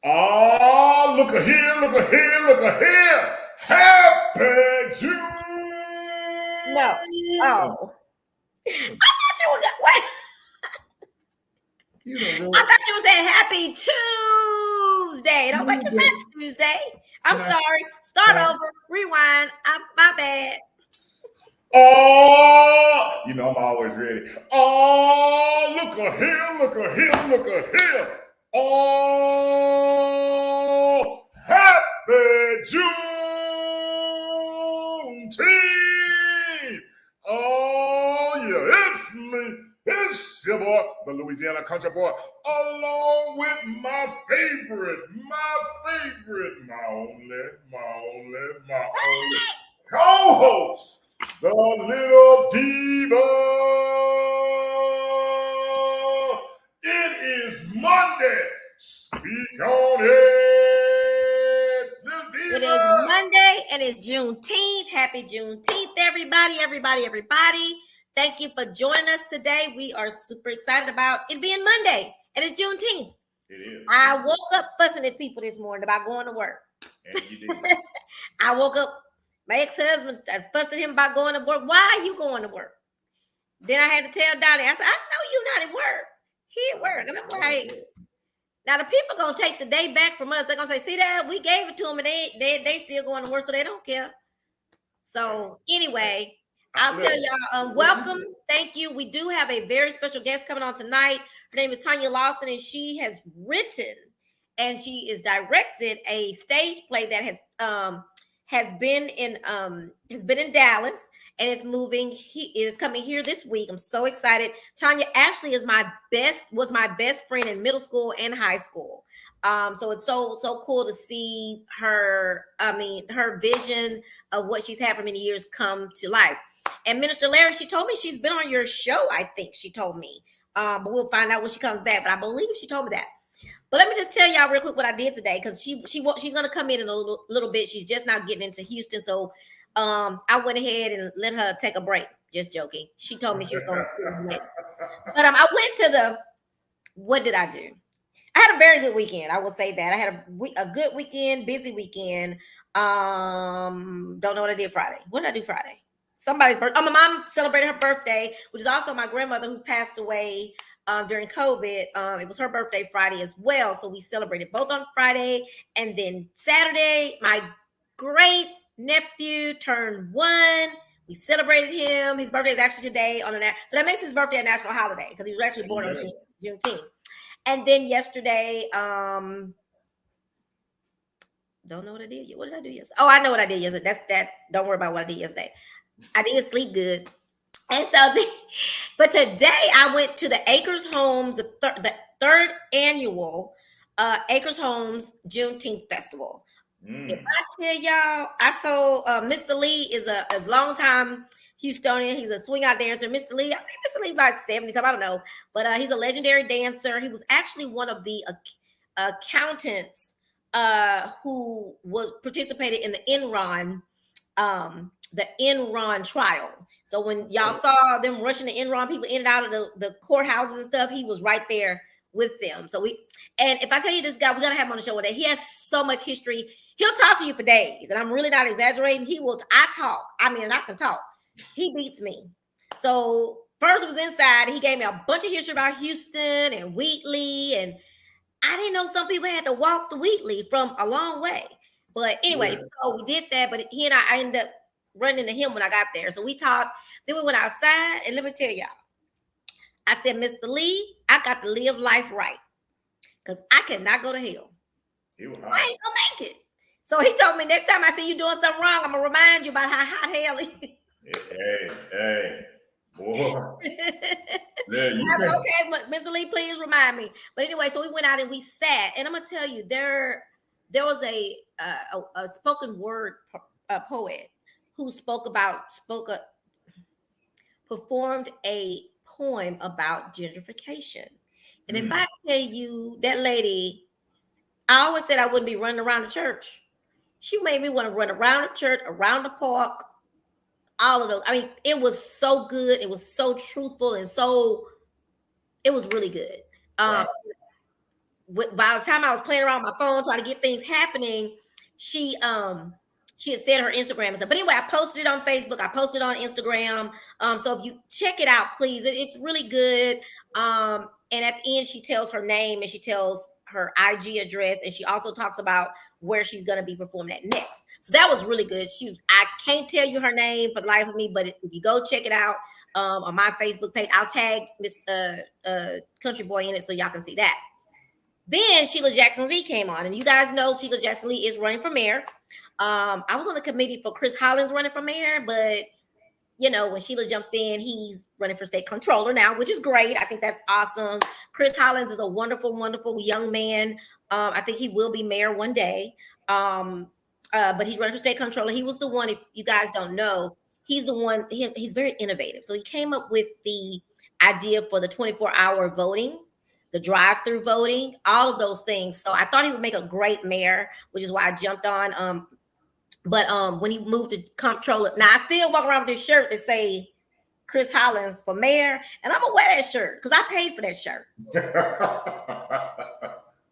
Oh, look at here, look at here, look at here. Happy No. June. Oh. I thought you was wait. You know I what? thought you was saying happy Tuesday. And I was like, it's Tuesday. not Tuesday. I'm Can I, sorry. Start can I? over. Rewind. My bad. Oh, you know I'm always ready. Oh, look at here, look at here, look at here. Oh, happy Juneteenth. Oh, yeah, it's me. It's your boy, the Louisiana Country Boy, along with my only co-host, the little diva. It is Monday. Speak on it, little It is diva. Monday and it's Juneteenth. Happy Juneteenth, everybody. Thank you for joining us today. We are super excited about it being Monday and it's Juneteenth. It is. I woke up fussing at people this morning about going to work. And you did. I woke up, my ex-husband, I fussed at him about going to work. Why are you going to work? Then I had to tell Donnie, I said, I know you're not at work. He at work. And I'm like, now the people gonna take the day back from us. They're gonna say, see that? We gave it to them and they still going to work, so they don't care. So anyway, I'll tell y'all, welcome. Thank you. We do have a very special guest coming on tonight. Her name is Tanya Lawson, and she has written and she is directed a stage play that has been in Dallas and it's moving. He is coming here this week. I'm so excited. Tanya Ashley was my best friend in middle school and high school. So it's so cool to see her. I mean, her vision of what she's had for many years come to life. And Minister Larry, she told me she's been on your show. I think she told me, but we'll find out when she comes back. But I believe she told me that. But let me just tell y'all real quick what I did today, because she's gonna come in a little bit. She's just now getting into Houston, so I went ahead and let her take a break. Just joking. She told me she was gonna. But I went to the. What did I do? I had a very good weekend. I will say that I had a good weekend, busy weekend. Don't know what I did Friday. What did I do Friday? Somebody's birthday. Oh, my mom celebrated her birthday, which is also my grandmother who passed away during COVID. It was her birthday Friday as well, so we celebrated both on Friday, and then Saturday, my great nephew turned 1. We celebrated him. His birthday is actually today so that makes his birthday a national holiday because he was actually born on Juneteenth. And then yesterday, don't know what I did. What did I do yesterday? Oh, I know what I did yesterday. That's that. Don't worry about what I did yesterday. I didn't sleep good. And so, but today I went to the Acres Homes, the third annual Acres Homes Juneteenth Festival. If I tell y'all, I told Mr. Lee is a long time Houstonian. He's a swing out dancer. Mr. Lee, I think Mr. Lee about 70, I don't know, but he's a legendary dancer. He was actually one of the accountants who was participated in the Enron trial. So when y'all saw them rushing the Enron people in and out of the courthouses and stuff, he was right there with them. So and if I tell you this guy, we're gonna have him on the show one day. He has so much history. He'll talk to you for days, and I'm really not exaggerating. I talk. I mean, I can talk. He beats me. So first was inside. He gave me a bunch of history about Houston and Wheatley, and I didn't know some people had to walk to Wheatley from a long way. But anyway, so we did that. But he and I ended up running into him when I got there. So we talked. Then we went outside, and let me tell y'all, I said, Mr. Lee, I got to live life right because I cannot go to hell. I ain't gonna make it. So he told me next time I see you doing something wrong, I'm gonna remind you about how hot hell is. Hey, boy. Okay, Mr. Lee, please remind me. But anyway, so we went out and we sat, and I'm gonna tell you, there was a spoken word poet who performed a poem about gentrification. And if I tell you that lady, I always said I wouldn't be running around the church. She made me want to run around the church, around the park, all of those. I mean, it was so good. It was so truthful and it was really good. Wow. by the time I was playing around with my phone trying to get things happening, she had said her Instagram and stuff. But anyway, I posted it on Facebook. I posted it on Instagram. So if you check it out, please, it's really good. And at the end, she tells her name and she tells her IG address, and she also talks about where she's going to be performing at next. So that was really good. I can't tell you her name for the life of me, but if you go check it out on my Facebook page, I'll tag Miss Country Boy in it so y'all can see that. Then Sheila Jackson Lee came on, and you guys know Sheila Jackson Lee is running for mayor. I was on the committee for Chris Hollins running for mayor, but you know, when Sheila jumped in, he's running for state controller now, which is great. I think that's awesome. Chris Hollins is a wonderful, wonderful young man. I think he will be mayor one day. But he's running for state controller. He was the one, if you guys don't know, he's the one, he's very innovative. So he came up with the idea for the 24-hour voting, the drive-through voting, all of those things. So I thought he would make a great mayor, which is why I jumped on. But when he moved to comptroller, now I still walk around with this shirt that say Chris Hollins for mayor, and I'm gonna wear that shirt because I paid for that shirt.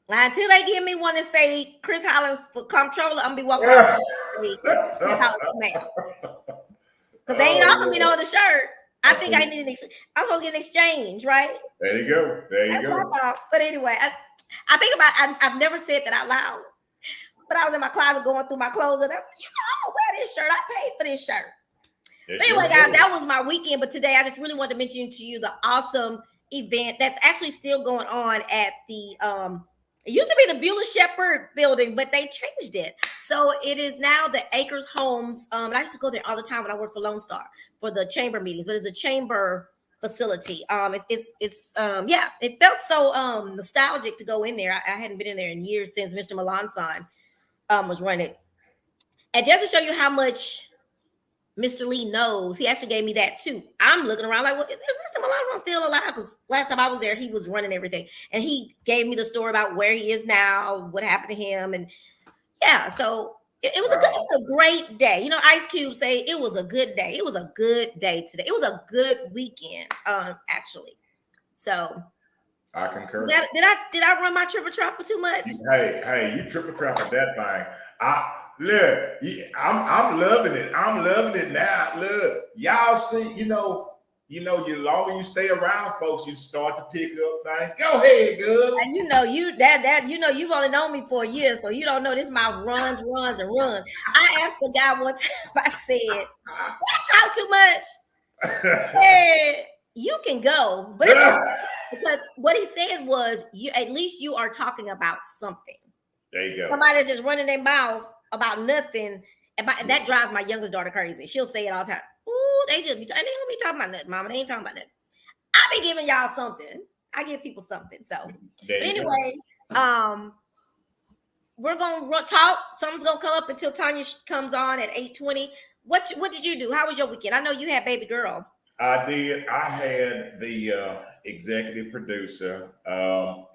Until they give me one that say Chris Hollins for comptroller, I'm gonna be walking around with Chris Hollins for mayor. Because they ain't offering me no other shirt. I think I'm supposed to get an exchange, right? There you go. That's what I thought. But anyway, I think about I've never said that out loud. But I was in my closet going through my clothes, and I'm gonna wear this shirt. I paid for this shirt. But anyway, guys, that was my weekend. But today, I just really wanted to mention to you the awesome event that's actually still going on at the it used to be the Beulah Shepherd building, but they changed it. So it is now the Acres Homes. And I used to go there all the time when I worked for Lone Star for the chamber meetings, but it's a chamber facility. It felt so nostalgic to go in there. I hadn't been in there in years since Mr. Melanson was running. And just to show you how much Mr. Lee knows, he actually gave me that too. I'm looking around like, well, is Mr. Melanson still alive? Because last time I was there, he was running everything. And he gave me the story about where he is now, what happened to him. And yeah, so it was a great day. You know, Ice Cube say it was a good day. It was a good day today. It was a good weekend, actually. So I concur. Did I run my triple trapper too much? Hey, you triple trapper that thing. I'm loving it. I'm loving it now. Look, y'all see, you know, the longer you stay around folks, you start to pick up things. Go ahead, good. And you've only known me for a year, so you don't know this mouth runs and runs. I asked the guy one time, I said, I talk too much. Hey, you can go, but because what he said was, at least you are talking about something. There you go. Somebody that's just running their mouth about nothing, and that drives my youngest daughter crazy. She'll say it all the time. Ooh, they don't be talking about nothing, Mama. They ain't talking about nothing. I be giving y'all something. I give people something. So, but anyway, we're gonna talk. Something's gonna come up until Tanya comes on at 8:20. What did you do? How was your weekend? I know you had baby girl. I did. I had the executive producer.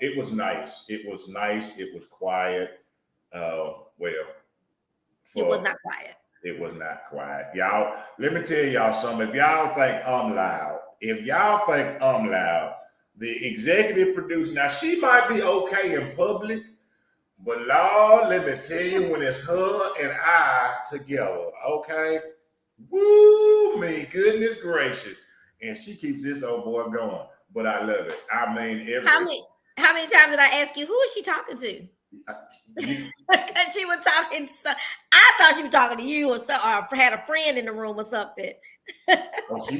It was nice. It was nice. It was quiet. It was not quiet. It was not quiet. Y'all, let me tell y'all something. If y'all think I'm loud, the executive producer, now she might be okay in public, but Lord, let me tell you, when it's her and I together, okay? Woo, me, goodness gracious. And she keeps this old boy going. But I love it. I mean, how many times did I ask you, who is she talking to? Because she was talking, I thought she was talking to you or had a friend in the room or something. She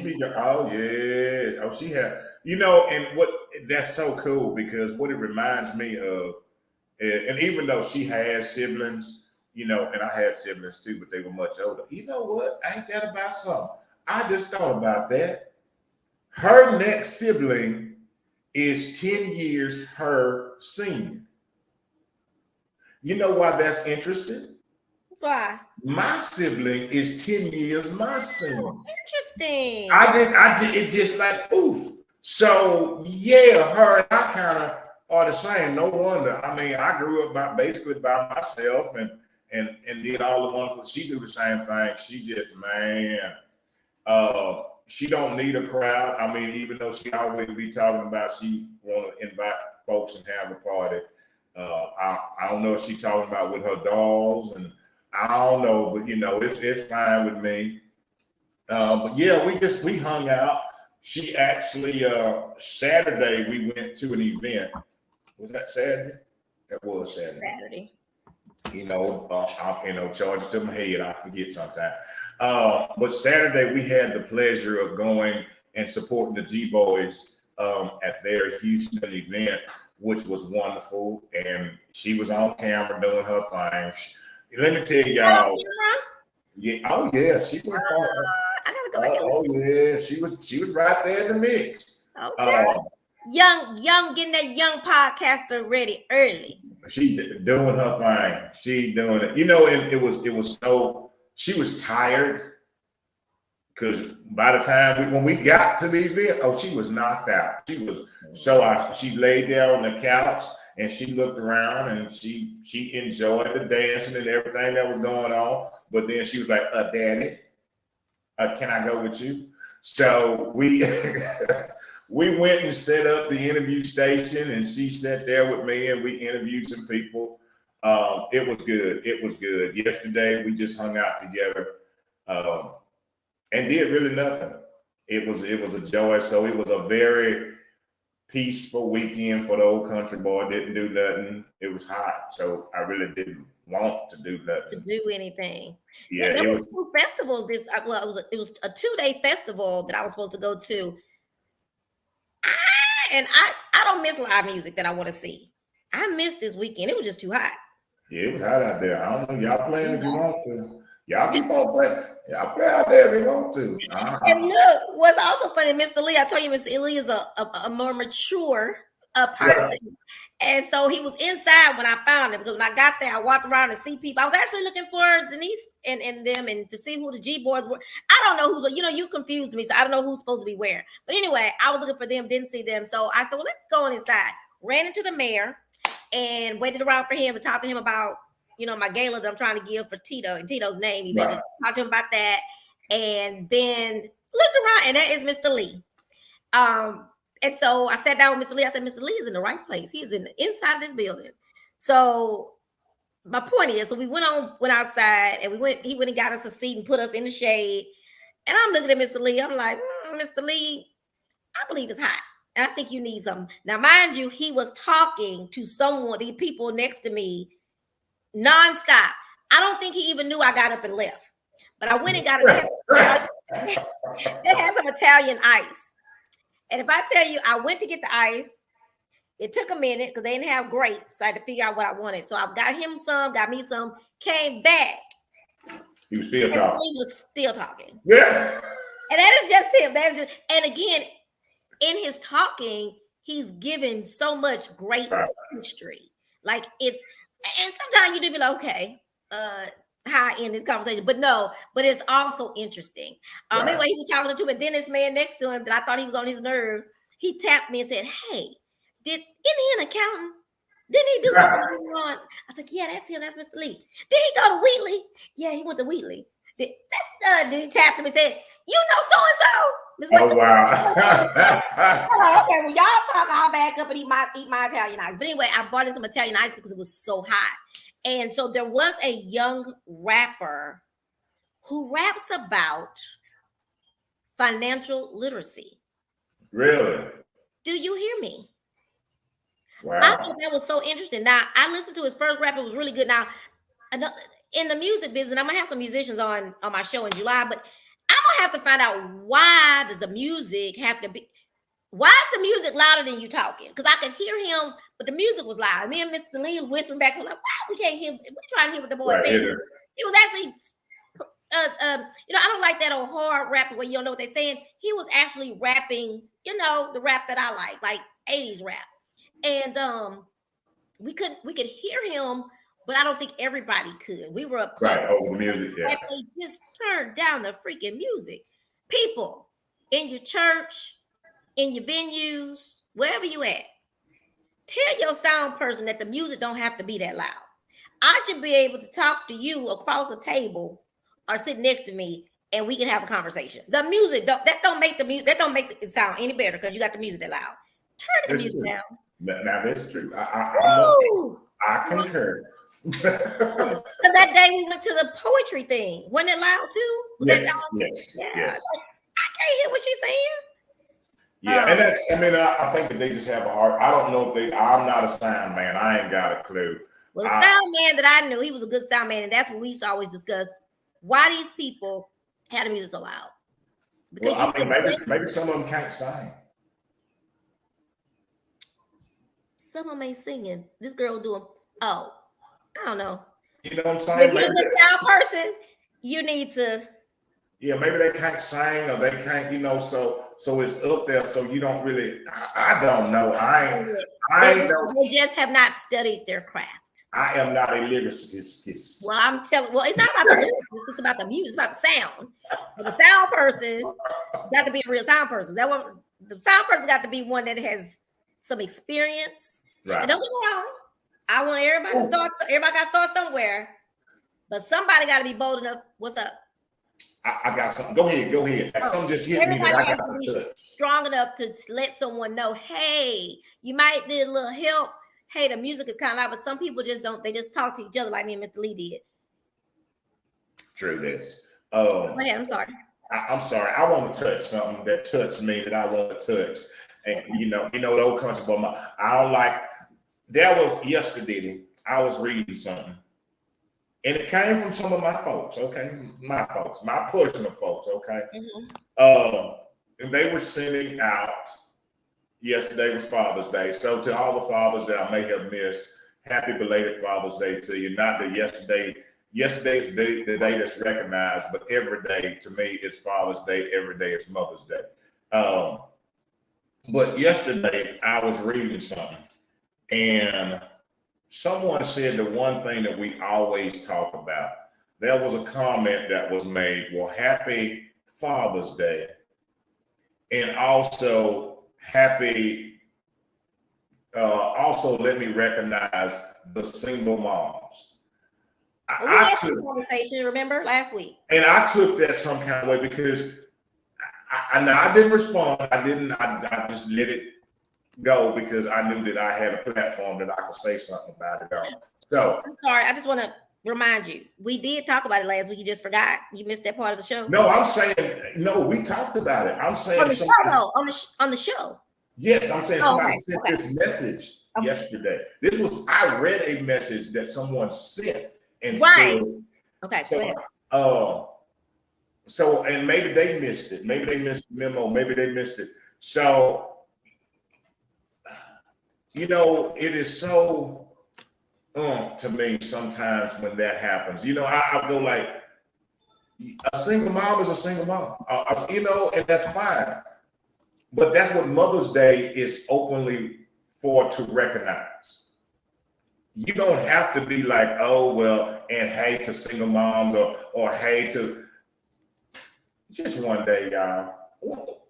had, and that's so cool, because what it reminds me of, and even though she has siblings, and I had siblings too, but they were much older. You know what? Ain't that about something? I just thought about that. Her next sibling is 10 years her senior. You know why that's interesting? Why? My sibling is 10 years my senior. Interesting. It just like, oof. So yeah, her and I kind of are the same. No wonder. I mean, I grew up basically by myself and did all the wonderful. She do the same thing. She just, she don't need a crowd. I mean, even though she always be talking about she want to invite folks and have a party, I don't know if she's talking about with her dolls, and I don't know, but it's fine with me. But yeah, we hung out. She actually Saturday we went to an event. Was that Saturday? That was Saturday. Charges to my head. I forget sometimes. But Saturday we had the pleasure of going and supporting the G Boys at their Houston event, which was wonderful. And she was on camera doing her thing. Let me tell y'all. Yeah. Oh yeah. She went far. I gotta go. Oh yeah. She was right there in the mix. Okay. Young, getting that young podcaster ready early. She doing her thing. She doing it. And it was so she was tired because by the time when we got to the event, she was knocked out. She was she laid there on the couch and she looked around and she enjoyed the dancing and everything that was going on. But then she was like, Daddy, can I go with you? So we we went and set up the interview station, and she sat there with me, and we interviewed some people. It was good. It was good. Yesterday, we just hung out together and did really nothing. It was a joy. So it was a very peaceful weekend for the old country boy. Didn't do nothing. It was hot, so I really didn't want to do nothing. To do anything. Yeah, and there was 2 festivals. It was a 2-day festival that I was supposed to go to. And I don't miss live music that I want to see. I missed this weekend. It was just too hot. Yeah, it was hot out there. I don't know. Y'all playing if you want to. Y'all keep on playing. Y'all play out there if you want to. And look, what's also funny, Mr. Lee, I told you Mr. Lee is a more mature person. Yeah. And so he was inside when I found him, because when I got there, I walked around and see people. I was actually looking for Denise and them and to see who the G boys were. I don't know who, you confused me, so I don't know who's supposed to be where. But anyway, I was looking for them, didn't see them. So I said, well, let's go on inside. Ran into the mayor and waited around for him to talk to him about, my gala that I'm trying to give for Tito, in Tito's name. He mentioned, talked to him about that. And then looked around, and that is Mr. Lee. And so I sat down with Mr. Lee. I said, Mr. Lee is in the right place. He is in the inside of this building. So my point is, so we went outside, and he went and got us a seat and put us in the shade. And I'm looking at Mr. Lee. I'm like, Mr. Lee, I believe it's hot. And I think you need something. Now, mind you, he was talking to the people next to me nonstop. I don't think he even knew I got up and left. But I went and got they had some Italian ice. And if I tell you, I went to get the ice, it took a minute because they didn't have grapes. So I had to figure out what I wanted. So I got him some, got me some, came back. He was still talking. He was still talking. Yeah. And that is just him. And again, in his talking, he's given so much great history. Like and sometimes you do be like, okay, how I end this conversation, but it's also interesting. Anyway, he was talking to him, and then this man next to him that I thought he was on his nerves, he tapped me and said, "Hey, isn't he an accountant? Didn't he do something wrong?" I was like, "Yeah, that's him. That's Mr. Lee. Did he go to Wheatley? Yeah, he went to Wheatley. Did he tap him and said, you know so and so?" Oh wow! Okay, well y'all talk. I'll back up and eat my Italian ice. But anyway, I bought in some Italian ice because it was so hot. And so there was a young rapper who raps about financial literacy. Really? Do you hear me? Wow. I thought that was so interesting. Now, I listened to his first rap. It was really good. Now, in the music business, I'm going to have some musicians on my show in July, but I'm going to have to find out, why does the music have to be... Why is the music louder than you talking? Because I could hear him, but the music was loud. Me and Mr. Lee whispering back. I'm like, wow, we can't hear. We're trying to hear what the boys saying. It was actually, I don't like that old hard rap where you don't know what they're saying. He was actually rapping, the rap that I like 80s rap. And we could hear him, but I don't think everybody could. We were up close. Right, over the music, yeah. And they just turned down the freaking music. People in your church, in your venues, wherever you at, tell your sound person that the music don't have to be that loud. I should be able to talk to you across a table or sit next to me, and we can have a conversation. The music that don't make it sound any better because you got the music that loud. Turn the music down. Now that's true. I concur. Because that day we went to the poetry thing. Wasn't it loud too? Was that Yes, loud? yes, Yeah. yes. I can't hear what she's saying. Yeah, and that's, I mean, I think that they just have a heart. I don't know if they, I'm not a sound man. I ain't got a clue. Well, the sound man that I knew, he was a good sound man, and that's what we used to always discuss. Why these people had the music so loud? Because well, I mean, maybe some of them can't sing. Some of them ain't singing. This girl doing, I don't know. You know what I'm saying? If you're a good sound person, you need to. Yeah, maybe they can't sing or they can't, you know, so it's up there. So you don't really, I don't know. They just have not studied their craft. I am not a lyricist. Well, I'm telling. Well, it's not about the lyrics. It's about the music. It's about the sound. But the sound person got to be a real sound person. That one, the sound person got to be one that has some experience. Right. And don't get me wrong. I want everybody to start. Everybody got to start somewhere. But somebody got to be bold enough. What's up? I got something. Go ahead. Something just hit me that I got to touch. Strong enough to let someone know, hey, you might need a little help. Hey, the music is kind of loud, but some people just don't. They just talk to each other like me and Mr. Lee did. True this. Go ahead. I'm sorry. I'm sorry. I want to touch something that touched me that I want to touch. And you know the old country boy. I don't like. That was yesterday. I was reading something. And it came from some of my folks, okay? My folks, my portion of folks, okay? Mm-hmm. And they were sending out, yesterday was Father's Day. So to all the fathers that I may have missed, happy belated Father's Day to you. Not that yesterday's the day that's recognized, but every day to me is Father's Day. Every day is Mother's Day. But yesterday I was reading something and someone said the one thing that we always talk about. There was a comment that was made, well, happy Father's Day. And also let me recognize the single moms. We had a conversation, remember, last week. And I took that some kind of way because I didn't respond. I just let it go because I knew that I had a platform that I could say something about it. So I'm sorry, I just want to remind you, we did talk about it last week. You just forgot. You missed that part of the show. No, I'm saying no. We talked about it. I'm saying on the show. On the show. Yes, I'm saying somebody sent this message yesterday. I read a message that someone sent and said. Okay. So and maybe they missed it. Maybe they missed the memo. Maybe they missed it. So. You know, it is so to me sometimes when that happens. You know, I go like, a single mom is a single mom, you know, and that's fine. But that's what Mother's Day is openly for to recognize. You don't have to be like, oh, well, and hey to single moms or hey to just one day, y'all.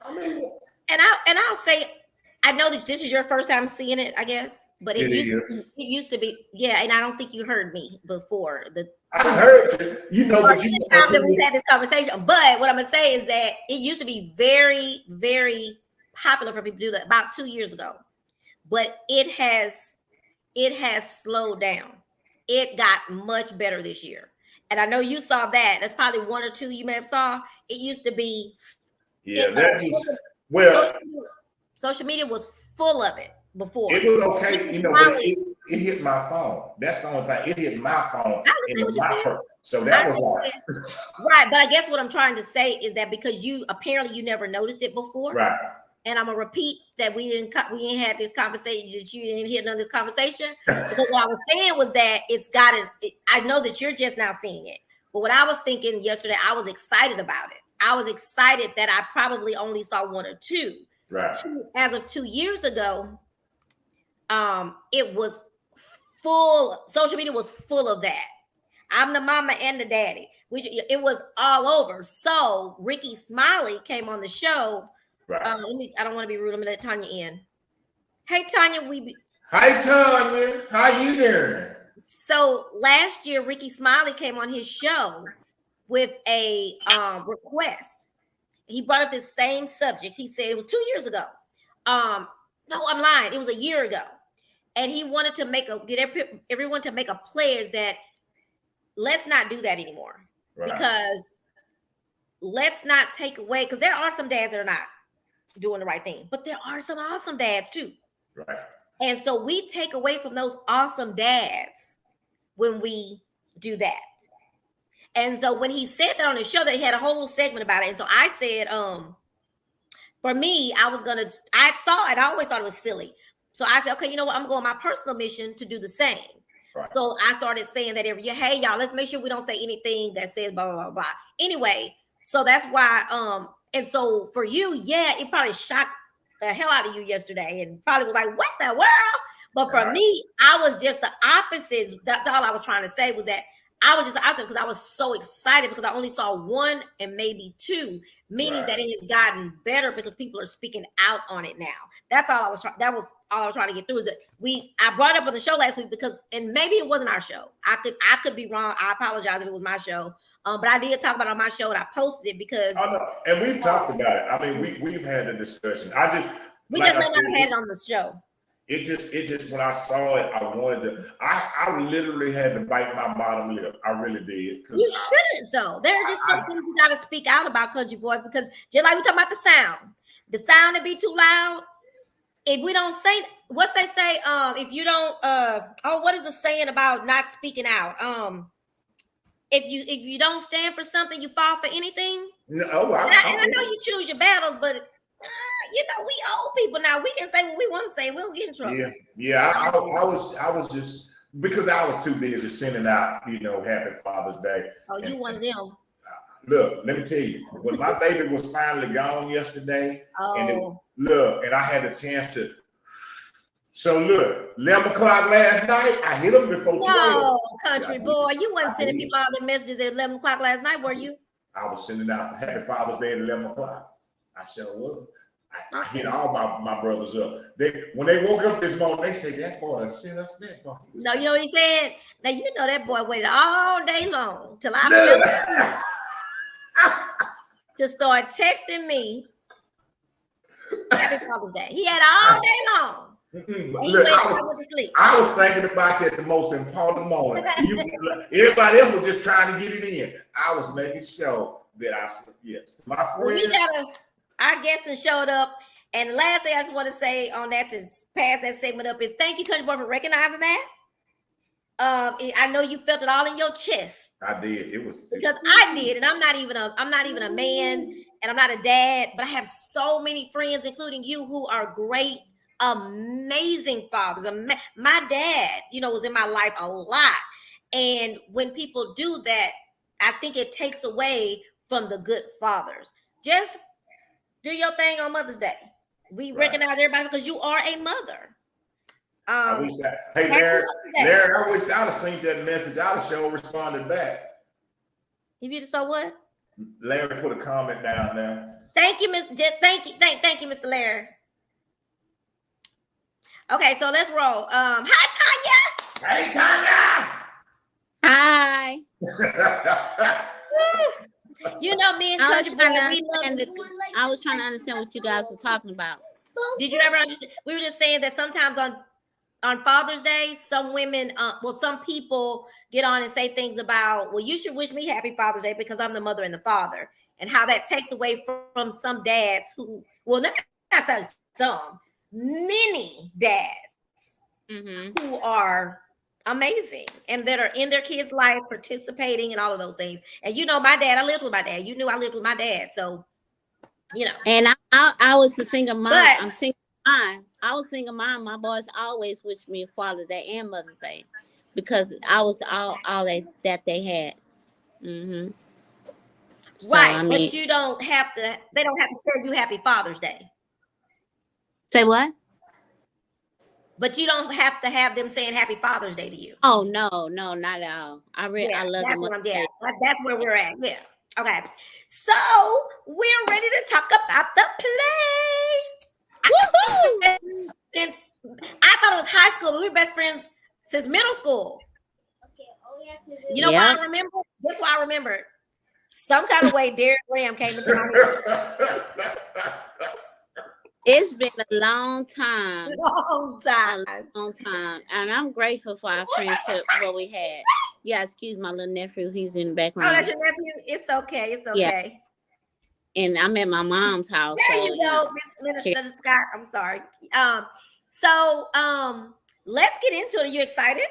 I mean, and I'll say, I know that this is your first time seeing it, I guess, but it used to be, yeah. And I don't think you heard me before. I heard you. You know, but you that we've had this conversation. But what I'm gonna say is that it used to be very, very popular for people to do that about 2 years ago, but it has slowed down. It got much better this year, and I know you saw that. That's probably one or two you may have saw. It used to be, social media was full of it before. It was okay, you know, but it hit my phone. That's the only thing. It hit my phone. So that was why. Right, but I guess what I'm trying to say is that because you never noticed it before. Right. And I'm gonna repeat that we ain't had this conversation, that you didn't hear none of this conversation. Because what I was saying was that I know that you're just now seeing it. But what I was thinking yesterday, I was excited about it. I was excited that I probably only saw one or two. Right. As of 2 years ago, it was full. Social media was full of that. I'm the mama and the daddy, which it was all over. So Ricky Smiley came on the show. Right. I don't want to be rude. I'm gonna let Tanya in. Hey Tanya, Hi Tanya, how you doing? So last year, Ricky Smiley came on his show with a request. He brought up this same subject. He said it was 2 years ago. No, I'm lying. It was a year ago. and he wanted to get everyone to make a pledge that let's not do that anymore. Right. Because let's not take away, because there are some dads that are not doing the right thing, but there are some awesome dads too. Right. And so we take away from those awesome dads when we do that. And so when he said that on the show, that he had a whole segment about it. And so I said, for me, I saw it. I always thought it was silly. So I said, okay, you know what? I'm going on my personal mission to do the same. Right. So I started saying that every year, hey, y'all, let's make sure we don't say anything that says blah, blah, blah, blah. Anyway, so that's why, and so for you, yeah, it probably shocked the hell out of you yesterday and probably was like, what the world? But for me, I was just the opposite. That's all I was trying to say, was that I was just the opposite, because I was so excited because I only saw one and maybe two, meaning that it has gotten better because people are speaking out on it now. That's all I was trying. That was all I was trying to get through, is that I brought up on the show last week because, and maybe it wasn't our show. I could be wrong. I apologize if it was my show. But I did talk about it on my show and I posted it because. Oh, no. And we've talked about it. I mean, we've had a discussion. We just may not have had it on the show. It just when I saw it, I wanted to. I literally had to bite my bottom lip. I really did. You shouldn't, though. There are just some things you got to speak out about, Country Boy, because just like we talking about the sound to be too loud. If we don't say what they say, if you don't, what is the saying about not speaking out? If you don't stand for something, you fall for anything. No, I know you choose your battles, but. We old people now. We can say what we want to say. We don't get in trouble. Yeah. I was just, because I was too busy sending out, Happy Father's Day. Oh, you one of them. Look, let me tell you, when my baby was finally gone yesterday, and I had a chance to. So look, 11 o'clock last night, I hit him before 12. No, Country Boy, you wasn't sending people all the messages at 11 o'clock last night, were you? I was sending out for Happy Father's Day at 11 o'clock. I sure was. I hit all my brothers up. When they woke up this morning, they said, that boy done sent us that boy. No, you know what he said? Now, that boy waited all day long till I to start texting me Happy Father's Day. He had all day long. Look, I was thinking about you at the most important moment. Everybody else was just trying to get it in. I was making sure that I said, yes. My friend. Our guest has showed up. And the last thing I just want to say on that, to pass that segment up, is thank you, Country Boy, for recognizing that. I know you felt it all in your chest. I did. Because I did, and I'm not even a man, and I'm not a dad, but I have so many friends, including you, who are great, amazing fathers. My dad, was in my life a lot. And when people do that, I think it takes away from the good fathers. Just do your thing on Mother's Day. We recognize everybody because you are a mother. I wish that. Hey, Larry, I wish I'd have seen that message. I'd have sure responded back. If you just saw what? Larry put a comment down there. Thank you, Mr. Jet. Thank you, Mr. Larry. Okay, so let's roll. Hi, Tanya. Hey, Tanya. Hi. Me and Country Boy, I was trying to understand what you guys were talking about. Did you ever understand? We were just saying that sometimes on Father's Day, some women, some people get on and say things about, well, you should wish me Happy Father's Day because I'm the mother and the father, and how that takes away from some dads who, not some, many dads who are amazing and that are in their kids' life, participating and all of those things. And my dad, I lived with my dad. You knew I lived with my dad, so And I was a single mom. I'm single mom. I was single mom. My boys always wished me Father's Day and Mother's Day because I was all that they had. Right, but you don't have to. They don't have to tell you Happy Father's Day. Say what? But you don't have to have them saying Happy Father's Day to you. Oh no, not at all. I love them. That's where we're at. Yeah. Okay. So we're ready to talk about the play. Since I thought it was high school, but we were best friends since middle school. Okay. Why I remember? That's why I remember. Some kind of way Derek Graham came into my head. It's been a long time. Long time. A long time. And I'm grateful for our friendship, what we had. Yeah, excuse my little nephew. He's in the Oh, background. that's your nephew? It's okay. It's Yeah. okay. And I'm at my mom's house. There so, you go, Mr. Minister Scott. I'm sorry. So let's get into it. Are you excited?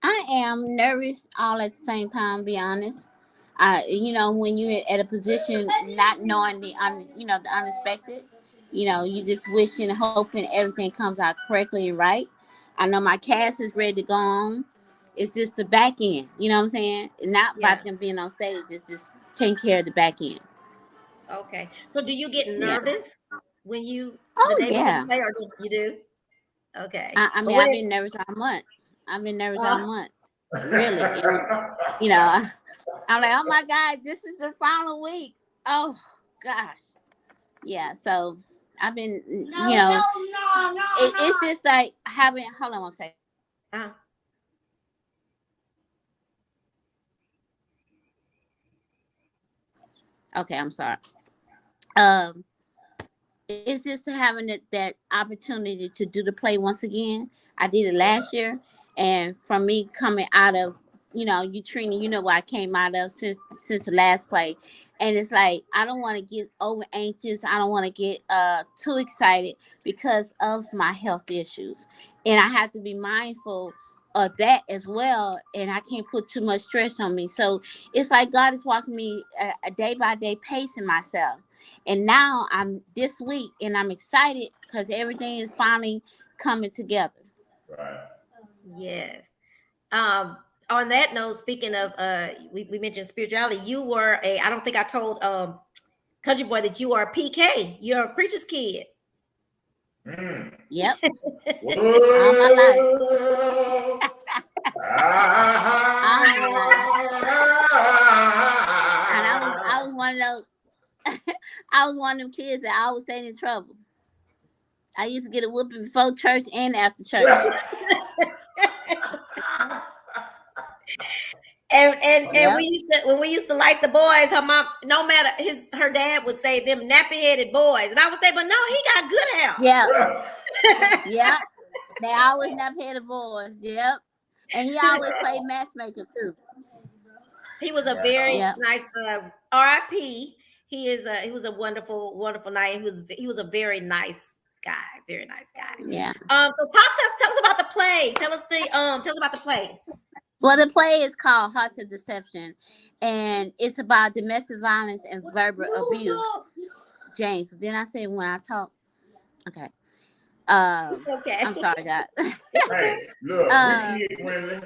I am nervous all at the same time, be honest. When you're at a position not knowing the unexpected, you just wishing and hoping everything comes out correctly and right. I know my cast is ready to go on. It's just the back end, you know what I'm saying? Not about them being on stage, it's just taking care of the back end. Okay. So do you get nervous when the day before yeah. you play, or you do? Okay. I've been nervous all month. Really. And, I'm like, oh my God, this is the final week. Oh gosh. Yeah. So I've been, it's just like having, hold on one second. Okay, I'm sorry. It's just having that opportunity to do the play once again. I did it last year, and from me coming out of, Trina, what I came out of since the last play, and it's like I don't want to get over anxious. I don't want to get too excited because of my health issues, and I have to be mindful of that as well, and I can't put too much stress on me. So it's like God is walking me a day by day, pacing myself. And now I'm this week, and I'm excited because everything is finally coming together. Right. Yes. On that note, speaking of, we mentioned spirituality. You were I don't think I told Country Boy that you are a PK. You're a preacher's kid. Yep. All my life. And I was one of those. I was one of them kids that always stayed in trouble. I used to get a whooping before church and after church. And when we used to like the boys, her mom, no matter her dad would say them nappy headed boys, and I would say, but no, he got good hair. Yeah, yeah. They always nappy headed boys. Yep, and he always played matchmaker too. He was a very nice R.I.P. He was a wonderful, wonderful night. He was a very nice guy. Very nice guy. Yeah. So tell us about the play. Tell us about the play. Well, the play is called Hearts of Deception, and it's about domestic violence and verbal abuse. James, didn't I say when I talk? Okay. Okay. I'm sorry, God. Hey, look, we friendly.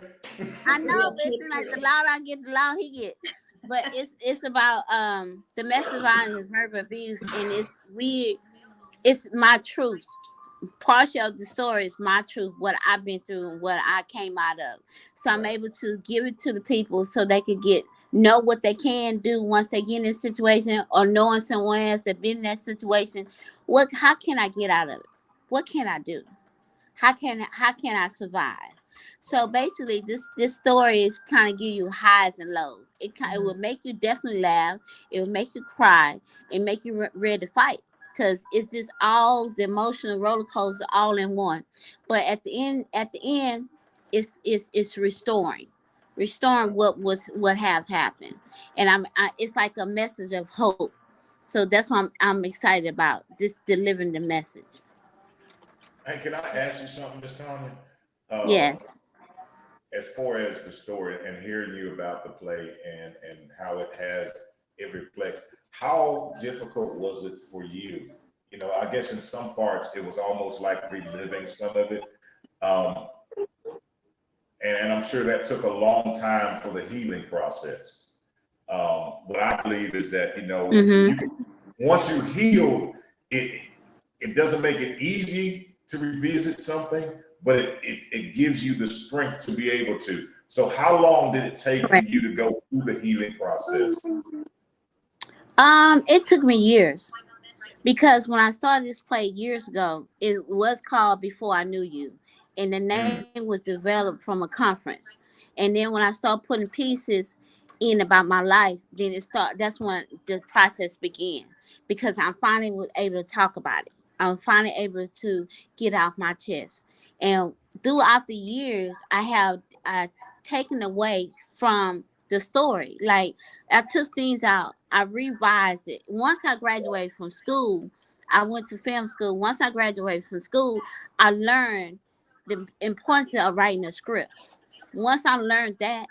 I know, but it's like the louder I get, the louder he get. But it's about domestic violence and verbal abuse, and it's weird. It's my truth. Partial of the story is my truth, what I've been through and what I came out of. So I'm able to give it to the people so they can know what they can do once they get in a situation, or knowing someone else that been in that situation. How can I get out of it? What can I do? How can I survive? So basically, this story is kind of give you highs and lows. It will make you definitely laugh. It will make you cry. It make you ready to fight. Because it's just all the emotional roller coaster all in one. But at the end, it's restoring what have happened, and it's like a message of hope. So that's why I'm excited about this, delivering the message. Hey, can I ask you something, Miss Tanya? Yes. As far as the story and hearing you about the play and how it reflects. How difficult was it for you? I guess in some parts it was almost like reliving some of it. And I'm sure that took a long time for the healing process. What I believe is that, once you heal, it doesn't make it easy to revisit something, but it gives you the strength to be able to. So how long did it take for you to go through the healing process? It took me years, because when I started this play years ago, it was called Before I Knew You, and the name was developed from a conference. And then when I started putting pieces, in about my life, then that's when the process began, because I'm finally was able to talk about it. I'm finally able to get off my chest. And throughout the years, I have taken away from the story. Like, I took things out, I revised it. Once I graduated from school, I went to film school. Once I graduated from school, I learned the importance of writing a script. Once I learned that,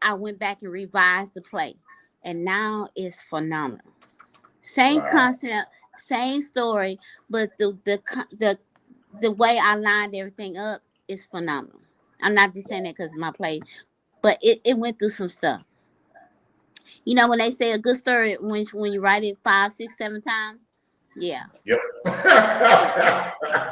I went back and revised the play, and now it's phenomenal. Same Wow. concept, same story, but the way I lined everything up is phenomenal. I'm not just saying that because of my play, but it went through some stuff. You know, when they say a good story, when you write it 5, 6, 7 times, yeah. Yep.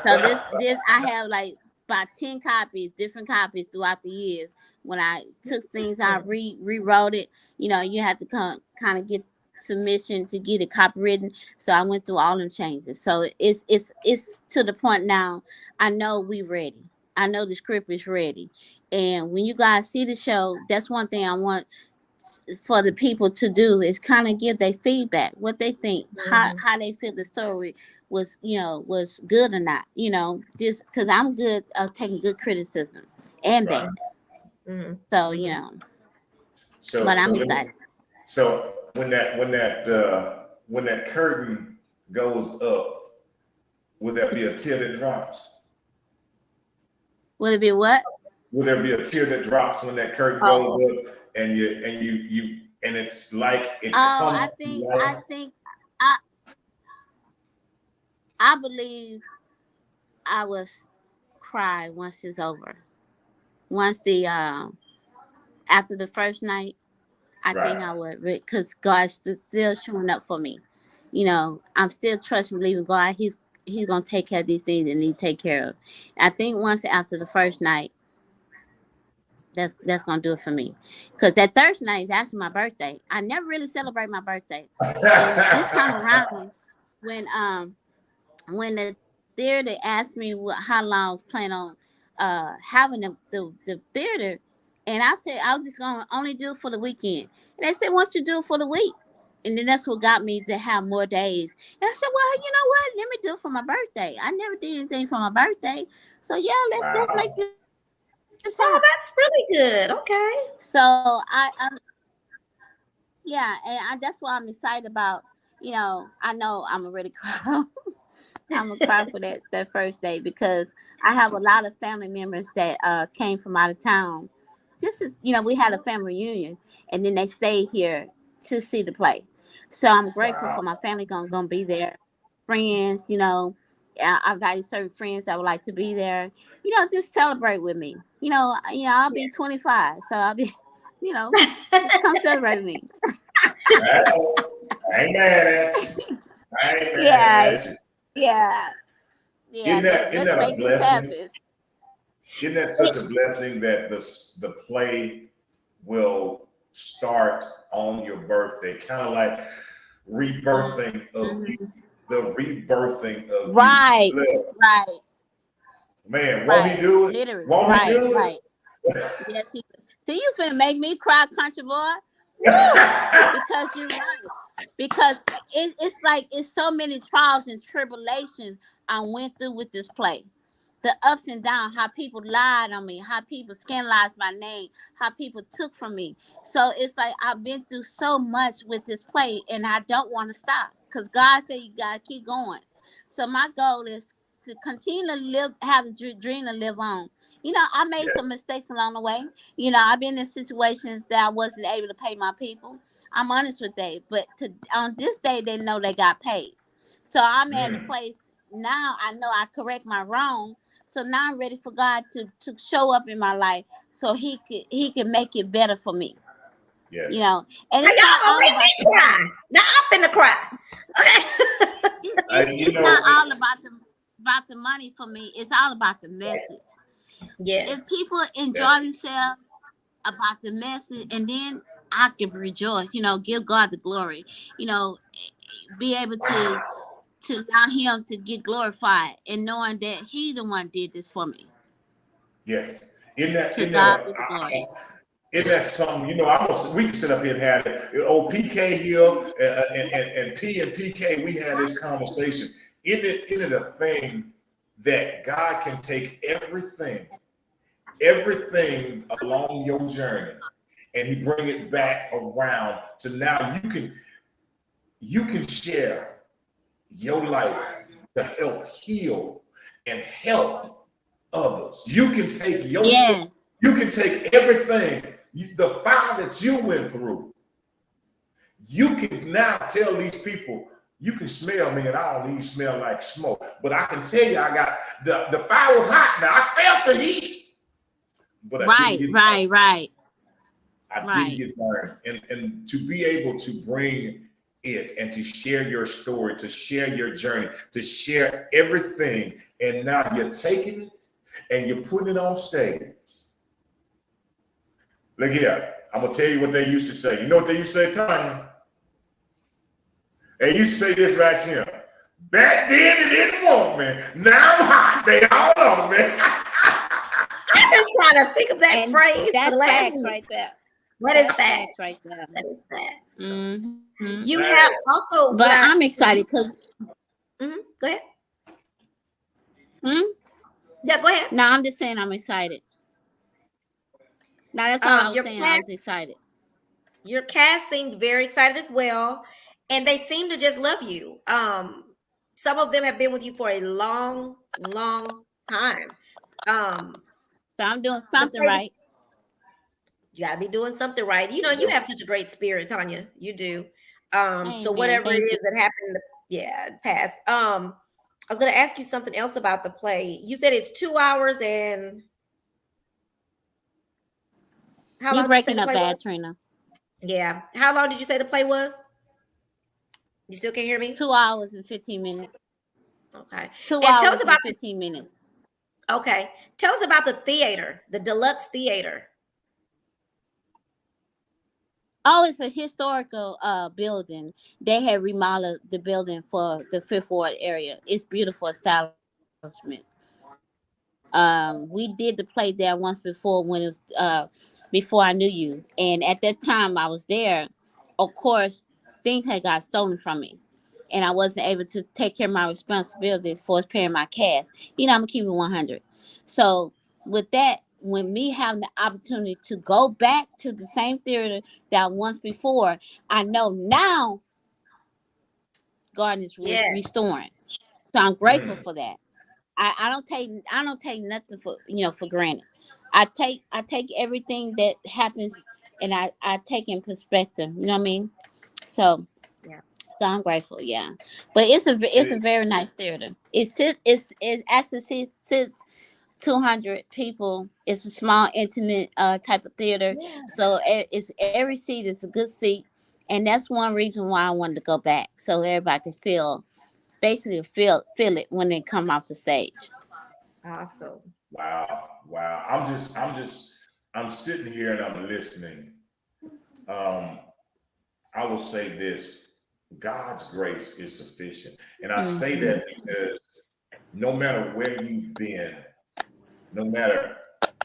So this I have like about 10 copies, different copies throughout the years. When I took things out, rewrote it, you know, you have to kind of get submission to get it copywritten. So I went through all them changes. So it's to the point now. I know we ready. I know the script is ready. And when you guys see the show, that's one thing I want for the people to do is kind of give their feedback, what they think, how they feel the story was, you know, was good or not, you know, just because I'm good of taking good criticism and bad. So, you know, but I'm excited. So when that curtain goes up, will there be a tear that drops? Will it be what? Will there be a tear that drops when that curtain goes up? And it's like it comes to life? I believe I will cry once it's over. Once the after the first night, I think I would, because God's still showing up for me. You know, I'm still trusting, believing God. He's gonna take care of these things and He take care of. I think once after the first night, that's gonna do it for me, because that Thursday night is actually my birthday. I never really celebrate my birthday, and this time around, when the theater asked me how long I was planning on having the theater, and I said I was just gonna only do it for the weekend, and they said once you do it for the week, and then that's what got me to have more days. And I said, well, you know what? Let me do it for my birthday. I never did anything for my birthday, so yeah, let's make this. Oh, that's really good. Okay. So yeah, and that's why I'm excited about. You know I'm already cry. I'm gonna cry for that first day, because I have a lot of family members that came from out of town. This is, you know, we had a family reunion, and then they stayed here to see the play. So I'm grateful for my family gonna be there. Friends, you know, I've got certain friends that would like to be there. You know, just celebrate with me. You know, I'll be 25, so I'll be, you know, just come celebrate with me. I ain't mad at you. Yeah. Isn't that a blessing? Isn't that such a blessing that the play will start on your birthday, kind of like rebirthing of you, the rebirthing of right, you. Right. Man, won't he do it? Literally, won't he do it? Right. Yes, he. See, you finna make me cry, country boy. Because you're right. Because it's like it's so many trials and tribulations I went through with this play. The ups and downs, how people lied on me, how people scandalized my name, how people took from me. So it's like I've been through so much with this play, and I don't want to stop, because God said you gotta keep going. So my goal is to continue to have the dream to live on. You know, I made some mistakes along the way. You know, I've been in situations that I wasn't able to pay my people. I'm honest with they, but on this day they know they got paid. So I'm at a place now. I know I correct my wrong. So now I'm ready for God to show up in my life, so He can make it better for me. Yes. You know, and it's not all about cry. Now I'm finna cry. Okay. It's not all about the money for me. It's all about the message. Yes. If people enjoy themselves about the message, and then I can rejoice. You know, give God the glory. You know, be able to allow Him to get glorified, and knowing that He the one did this for me. Yes. God be the glory. Isn't that something? You know, we can sit up here and have it. Old PK here and P and PK. We had this conversation. Isn't it a thing that God can take everything along your journey, and He bring it back around to now you can share your life to help heal and help others. You can take your you can take everything, the fire that you went through. You can now tell these people, you can smell me, and I don't even smell like smoke. But I can tell you, I got the fire was hot. Now I felt the heat, but I didn't get burned. And to be able to bring it and to share your story, to share your journey, to share everything, and now you're taking it and you're putting it on stage. Look here, I'm gonna tell you what they used to say. You know what they used to say, Tanya? They used to say this right here. Back then they didn't want me. Now I'm hot. They all know me. I've been trying to think of that phrase. That's facts right there. What is that? Right there. That is facts. Mm-hmm. You have also, but I'm excited because. Go ahead. Hmm? Yeah, go ahead. No, I'm just saying I'm excited. No, that's all I was saying. I was excited. Your cast seemed very excited as well, and they seem to just love you. Some of them have been with you for a long, long time. So I'm doing something right. You gotta be doing something right. You know, you have such a great spirit, Tanya. You do. Amen. So whatever it is that happened, past. I was gonna ask you something else about the play. You said it's 2 hours and how long? You're breaking up bad, Trina. Yeah. How long did you say the play was? You still can't hear me? 2 hours and 15 minutes. Okay. 2 and hours tell us about and 15 minutes. Okay. Tell us about the theater, the deluxe theater. Oh, it's a historical building. They had remodeled the building for the Fifth Ward area. It's beautiful establishment. We did the play there once before when it was before I knew you, and at that time I was there. Of course, things had got stolen from me, and I wasn't able to take care of my responsibilities for paying my cast. You know, I'm gonna keep it 100. So with that, when me having the opportunity to go back to the same theater that once before, I know now God is restoring. So I'm grateful for that. I don't take nothing for granted. I take everything that happens and I take in perspective. You know what I mean? So I'm grateful. Yeah, but it's a very nice theater. It actually sits 200 people. It's a small, intimate type of theater. Yeah. So it's every seat is a good seat, and that's one reason why I wanted to go back, so everybody could feel it when they come off the stage. Awesome. Wow. I'm sitting here and I'm listening. I will say this: God's grace is sufficient, and I say that because no matter where you've been, no matter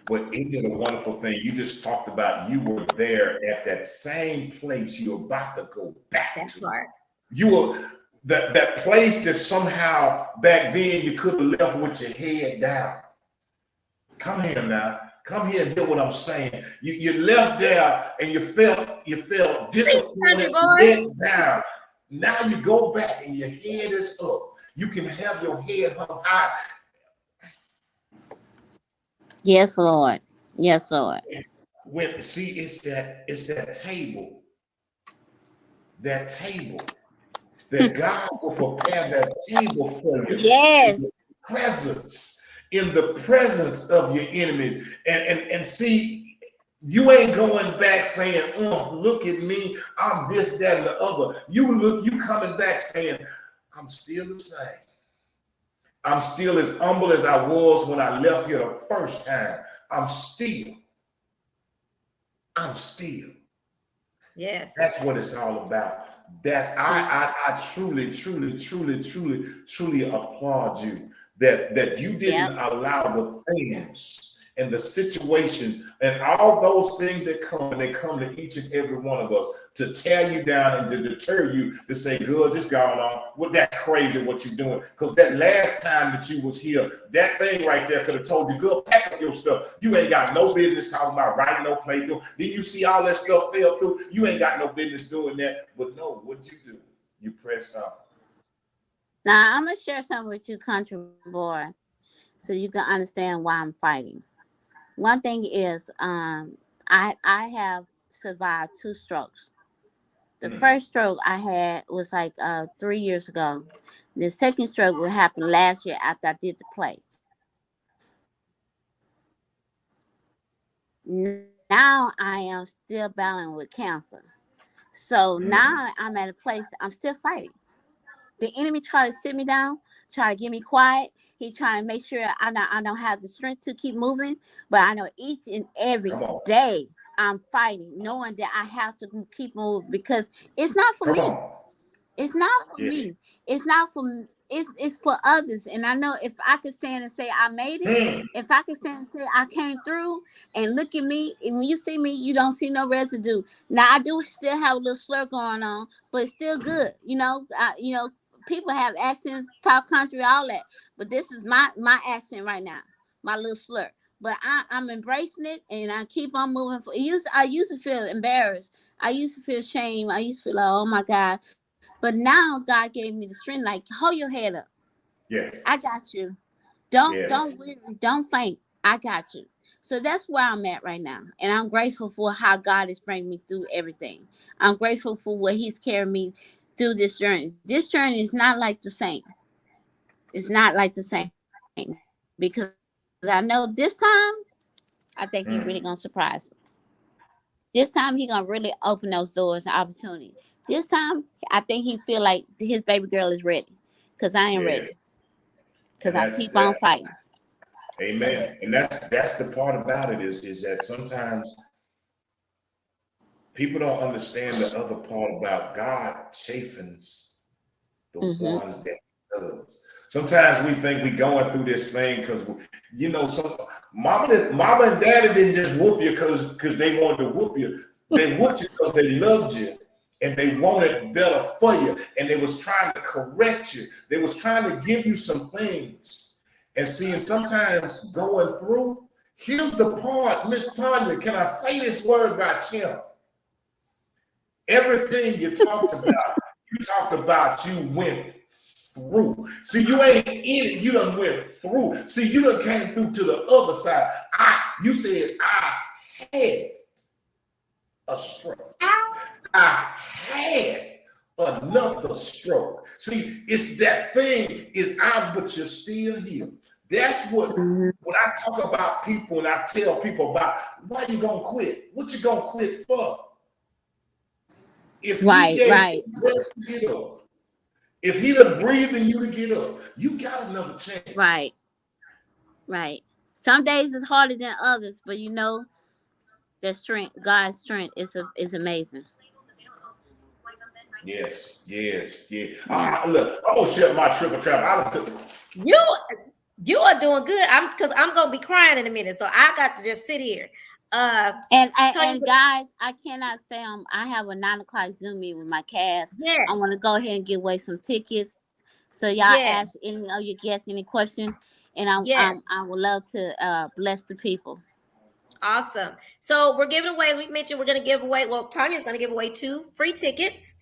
what, any of the wonderful thing you just talked about, you were there at that same place you're about to go back That's to. Right. You were that place that somehow back then you could have left with your head down. Come here now. Come here and hear what I'm saying. You left there and you felt disappointed, let down. Now you go back and your head is up. You can have your head hung high. Yes, Lord. Yes, Lord. It's that table. That table. That God will prepare that table for you. Yes. In the presence of your enemies. And see, you ain't going back saying, oh, look at me, I'm this, that, and the other. You coming back saying, I'm still the same. I'm still as humble as I was when I left here the first time. I'm still. Yes. That's what it's all about. I truly applaud you that you didn't allow the things and the situations and all those things that come, and they come to each and every one of us to tear you down and to deter you to say, "Good, just going on. Well, that's crazy what you're doing." Because that last time that you was here, that thing right there could have told you, "Good, pack up your stuff. You ain't got no business talking about writing no play." Then you see all that stuff fell through. You ain't got no business doing that. But no, what you do? You pressed on. Now I'm gonna share something with you, country boy, so you can understand why I'm fighting. One thing is, I have survived 2 strokes. The first stroke I had was like 3 years ago. The second stroke will happen last year after I did the play. Now I am still battling with cancer. So now I'm at a place I'm still fighting. The enemy try to sit me down, try to get me quiet. He trying to make sure I don't have the strength to keep moving. But I know each and every day I'm fighting, knowing that I have to keep moving because it's not for me. It's not for me. It's not for me. It's for others. And I know if I could stand and say I made it, if I could stand and say I came through, and look at me, and when you see me, you don't see no residue. Now I do still have a little slur going on, but it's still good. People have accents, talk country, all that. But this is my accent right now, my little slur. But I'm embracing it, and I keep on moving. I used to feel embarrassed. I used to feel shame. I used to feel like, oh my God. But now God gave me the strength, like, hold your head up. Yes. I got you. Don't weary, don't faint. I got you. So that's where I'm at right now. And I'm grateful for how God is bringing me through everything. I'm grateful for what He's carrying me through this journey. This journey is not like the same. It's not like the same. Because I know this time, I think He's really going to surprise me. This time, He's going to really open those doors and opportunities. This time, I think He feel like his baby girl is ready. Because I ain't ready. Because I keep on fighting. Amen. And that's the part about it is that sometimes people don't understand the other part about God chafens the ones that He loves. Sometimes we think we're going through this thing because, mama and daddy didn't just whoop you because they wanted to whoop you. They whooped you because they loved you and they wanted better for you. And they was trying to correct you. They was trying to give you some things. And seeing sometimes going through, here's the part, Miss Tanya, can I say this word about Tim? Everything you talked about, you went through. See, you ain't in it, you done went through. See, you done came through to the other side. You said, I had a stroke. I had another stroke. See, it's that thing is but you're still here. That's what when I talk about people and I tell people about why you gonna quit, what you gonna quit for? If if he done breathing you to get up, you got another chance. Right. Some days it's harder than others, but that strength, God's strength is amazing. Yes. Look, I'm gonna shut my triple trap. You are doing good. I'm gonna be crying in a minute, so I got to just sit here. And guys, I cannot stay on. I have a 9:00 Zoom meeting with my cast. Yes. I want to go ahead and give away some tickets. So y'all ask any of your guests any questions, and I would love to bless the people. Awesome. So we're giving away, as we mentioned, we're going to give away. Well, Tanya's going to give away 2 free tickets.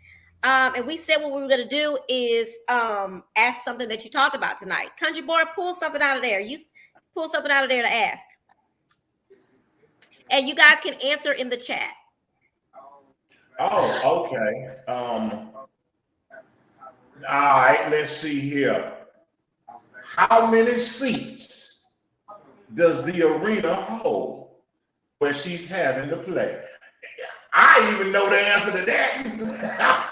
And we said what we were going to do is ask something that you talked about tonight. Country boy, pull something out of there. You pull something out of there to ask. And you guys can answer in the chat. Oh, okay. All right, let's see here. How many seats does the arena hold where she's having to play? I even know the answer to that.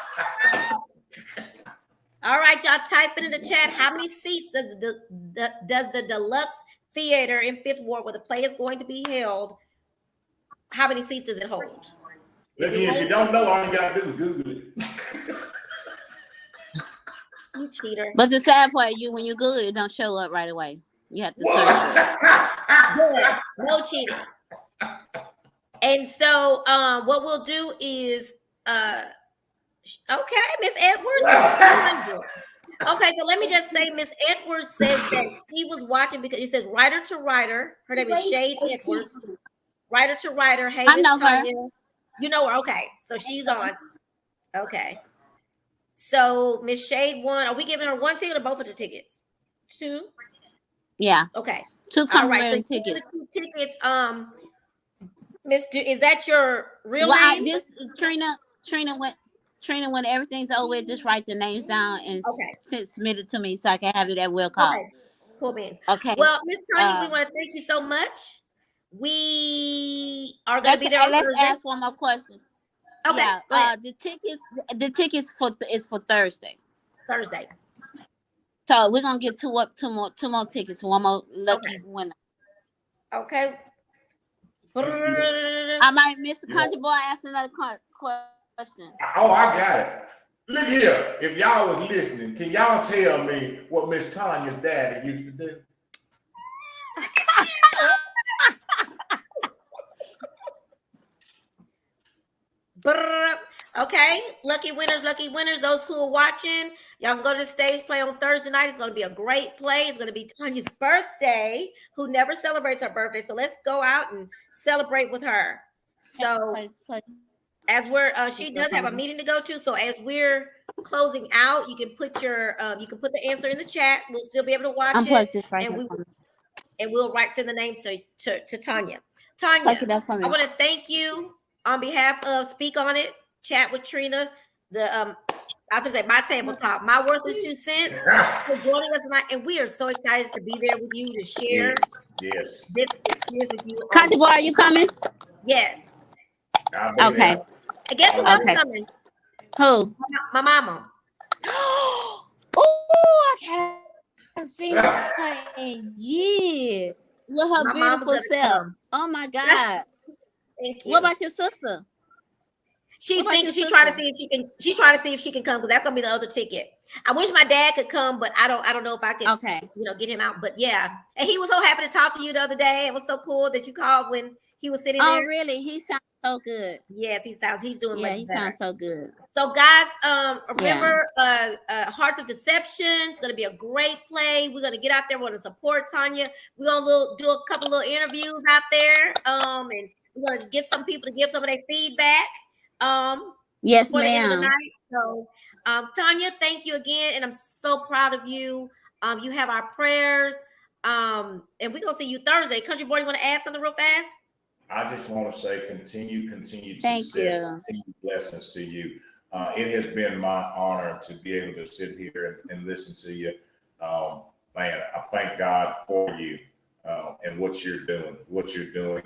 All right, y'all type it in the chat. How many seats does the Deluxe Theater in 5th Ward, where the play is going to be held, how many seats does it hold? If you don't know, all you gotta do is Google it. You cheater. But the sad part, when you Google it, don't show up right away. You have to search it. Good. No cheating. And so what we'll do is okay, Miss Edwards. Okay, so let me just say, Miss Edwards says that she was watching because it says writer to writer. Her name is Shade Edwards. Writer to writer. Hey, Miss Tanya. You know her. Okay, so she's on. Okay. So Miss Shade won. Are we giving her one ticket or both of the tickets? Two. Yeah. Okay. 2 complimentary tickets. 2 tickets. Miss, is that your real name? Trina, when everything's over, just write the names down and submit it to me so I can have it at will call. Okay. Cool beans. Okay. Well, Miss Tanya, we want to thank you so much. We are going to be there on Let's Thursday. ask one more question. Okay. Yeah. The tickets is for Thursday. Thursday. So we're gonna get two more tickets. One more lucky winner. Okay. I might miss the country boy. Ask another question. Oh, I got it. Look here. If y'all was listening, can y'all tell me what Miss Tanya's daddy used to do? Okay, lucky winners. Those who are watching, y'all can go to the stage play on Thursday night. It's going to be a great play. It's going to be Tanya's birthday, who never celebrates her birthday. So let's go out and celebrate with her. So as she does have a meeting to go to. So as we're closing out, you can put the answer in the chat. We'll still be able to watch it, and we'll send the name to Tanya. Tanya, I want to thank you on behalf of Speak On It, Chat with Trina, I have to say my table talk, my worthless 2 cents, for joining us tonight, and we are so excited to be there with you to share this experience with you. Country boy, are you coming? Yes. Okay. And guess who else is coming? Who? My mama. Oh, I haven't seen her in years with her beautiful self. Oh my God. Thank you. What about your sister? She's trying to see if she can come, because that's gonna be the other ticket. I wish my dad could come, but I don't know if I can get him out. But yeah. And he was so happy to talk to you the other day. It was so cool that you called when he was sitting there. Oh, really? He sounds so good. Yes, he's doing much better. He sounds so good. So guys, remember Hearts of Deception. It's gonna be a great play. We're gonna get out there. We're gonna support Tanya. We're gonna do a couple little interviews out there. And we're gonna get some people to give some of their feedback. Yes, before the end of the ma'am. night. So Tanya, thank you again, and I'm so proud of you. You have our prayers. And we're gonna see you Thursday. Country boy, you want to add something real fast? I just want to say continued Thank success, you. continued blessings to you. It has been my honor to be able to sit here and listen to you. Man, I thank God for you and what you're doing,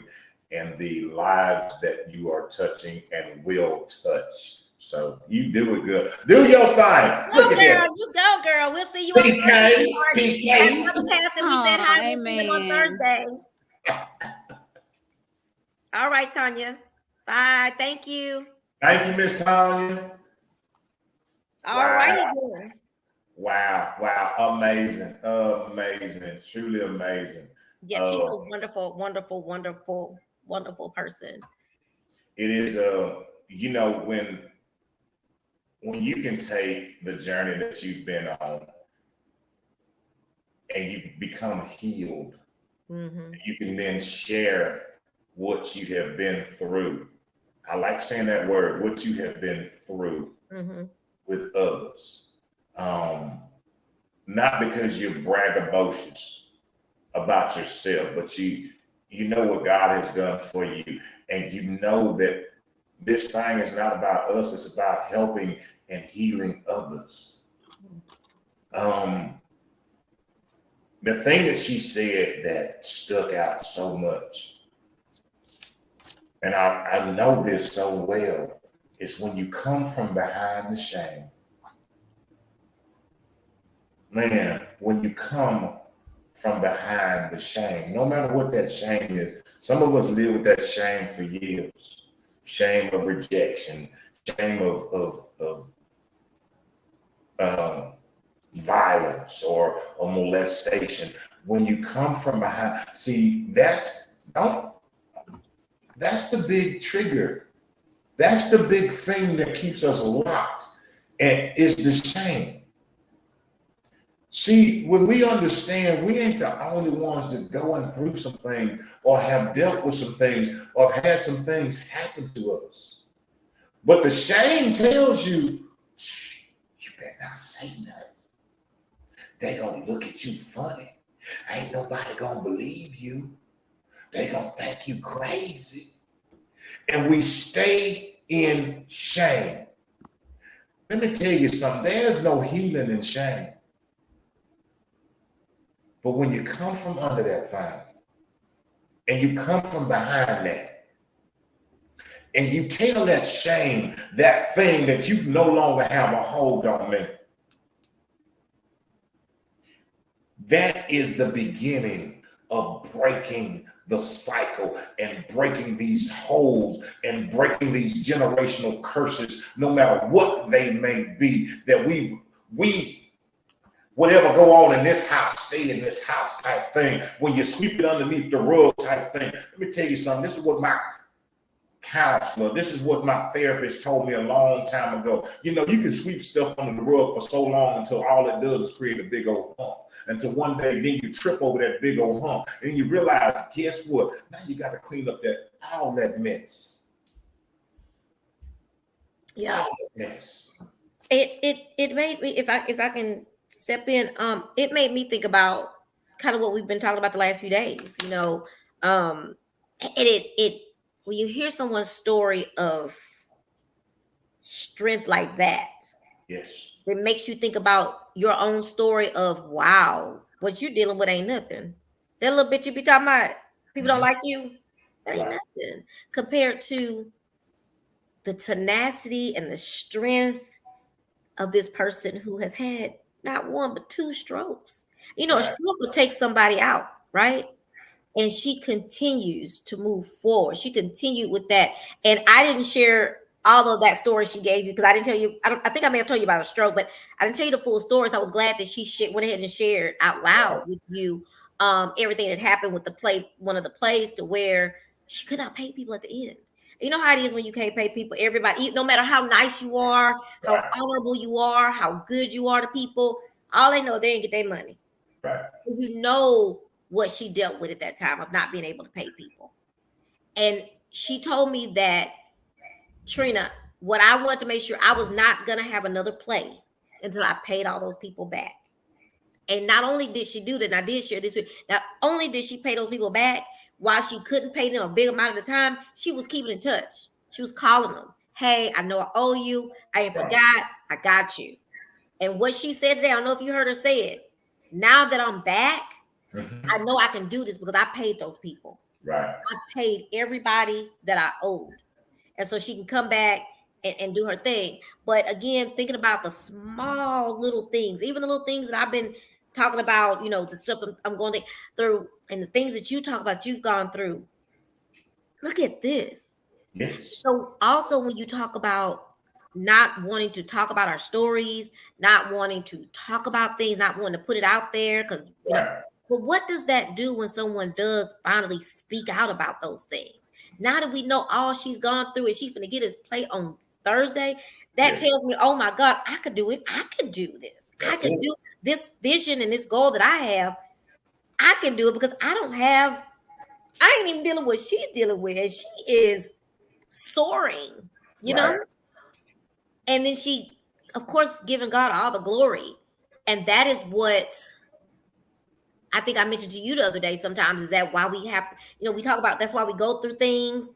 and the lives that you are touching and will touch. So you do it good. Do your thing. Look at girl, you go, girl. We'll see you on Thursday. PK. On Thursday. All right, Tanya. Bye. Thank you. Thank you, Miss Tanya. All righty. Wow. Amazing. Truly amazing. Yeah, she's a wonderful person. It is when you can take the journey that you've been on and you become healed, you can then share what you have been through. I like saying that word, what you have been through with others. Not because you're braggadocious about yourself, but you know what God has done for you, and you know that this thing is not about us, it's about helping and healing others. The thing that she said that stuck out so much, and I know this so well, is when you come from behind the shame. Man, when you come from behind the shame, no matter what that shame is, some of us live with that shame for years. Shame of rejection, shame of violence or molestation. when you come from behind, see, that's the big trigger. That's the big thing that keeps us locked, and is the shame. See, when we understand we ain't the only ones that going through some things or have dealt with some things or have had some things happen to us. But the shame tells you, shh, you better not say nothing. They gonna look at you funny. Ain't nobody gonna believe you. They gonna think you crazy. And we stay in shame. Let me tell you something. There's no healing in shame. But when you come from under that fire and you come from behind that and you tell that shame, that thing that you no longer have a hold on me, that is the beginning of breaking the cycle and breaking these holes and breaking these generational curses, no matter what they may be, that we whatever go on in this house, stay in this house type thing. When you sweep it underneath the rug type thing. Let me tell you something. This is what my counselor, this is what my therapist told me a long time ago. You know, you can sweep stuff under the rug for so long until all it does is create a big old hump. Until one day, then you trip over that big old hump. And you realize, guess what? Now you got to clean up all that mess. Yeah. All that mess. It made me, if I can step in, it made me think about kind of what we've been talking about the last few days, you know. It when you hear someone's story of strength like that, yes, it makes you think about your own story of, wow, what you're dealing with ain't nothing. That little bit you be talking about, people don't like you, that ain't nothing compared to the tenacity and the strength of this person who has had not one but two strokes. You know, a stroke will take somebody out, right? And she continues to move forward. She continued with that. And I didn't share all of that story she gave you because I didn't tell you. I think I may have told you about a stroke, but I didn't tell you the full story. So I was glad that she went ahead and shared out loud with you everything that happened with one of the plays, to where she could not pay people at the end. You know how it is when you can't pay people. Everybody, no matter how nice you are, how honorable you are, how good you are to people, all they know, they ain't get their money. Right. You know what she dealt with at that time of not being able to pay people. And she told me that, Trina, what I wanted to make sure, I was not going to have another play until I paid all those people back. And not only did she do that, and I did share this with, not only did she pay those people back, while she couldn't pay them a big amount of the time, she was keeping in touch. She was calling them. Hey, I know I owe you. I ain't forgot. I got you. And what she said today, I don't know if you heard her say it. Now that I'm back, I know I can do this because I paid those people. Right. I paid everybody that I owed. And so she can come back and do her thing. But again, thinking about the small little things, even the little things that I've been talking about, you know, the stuff I'm going through and the things that you talk about, you've gone through. Look at this. Yes. So also when you talk about not wanting to talk about our stories, not wanting to talk about things, not wanting to put it out there, because you know, but what does that do when someone does finally speak out about those things? Now that we know all she's gone through and she's going to get his play on Thursday, that tells me, oh my God, I could do it. I could do this. I could do this vision and this goal that I have. I can do it because I ain't even dealing with what she's dealing with. And she is soaring, you know? And then she, of course, giving God all the glory. And that is what I think I mentioned to you the other day sometimes, is that why we have, you know, we talk about, that's why we go through things.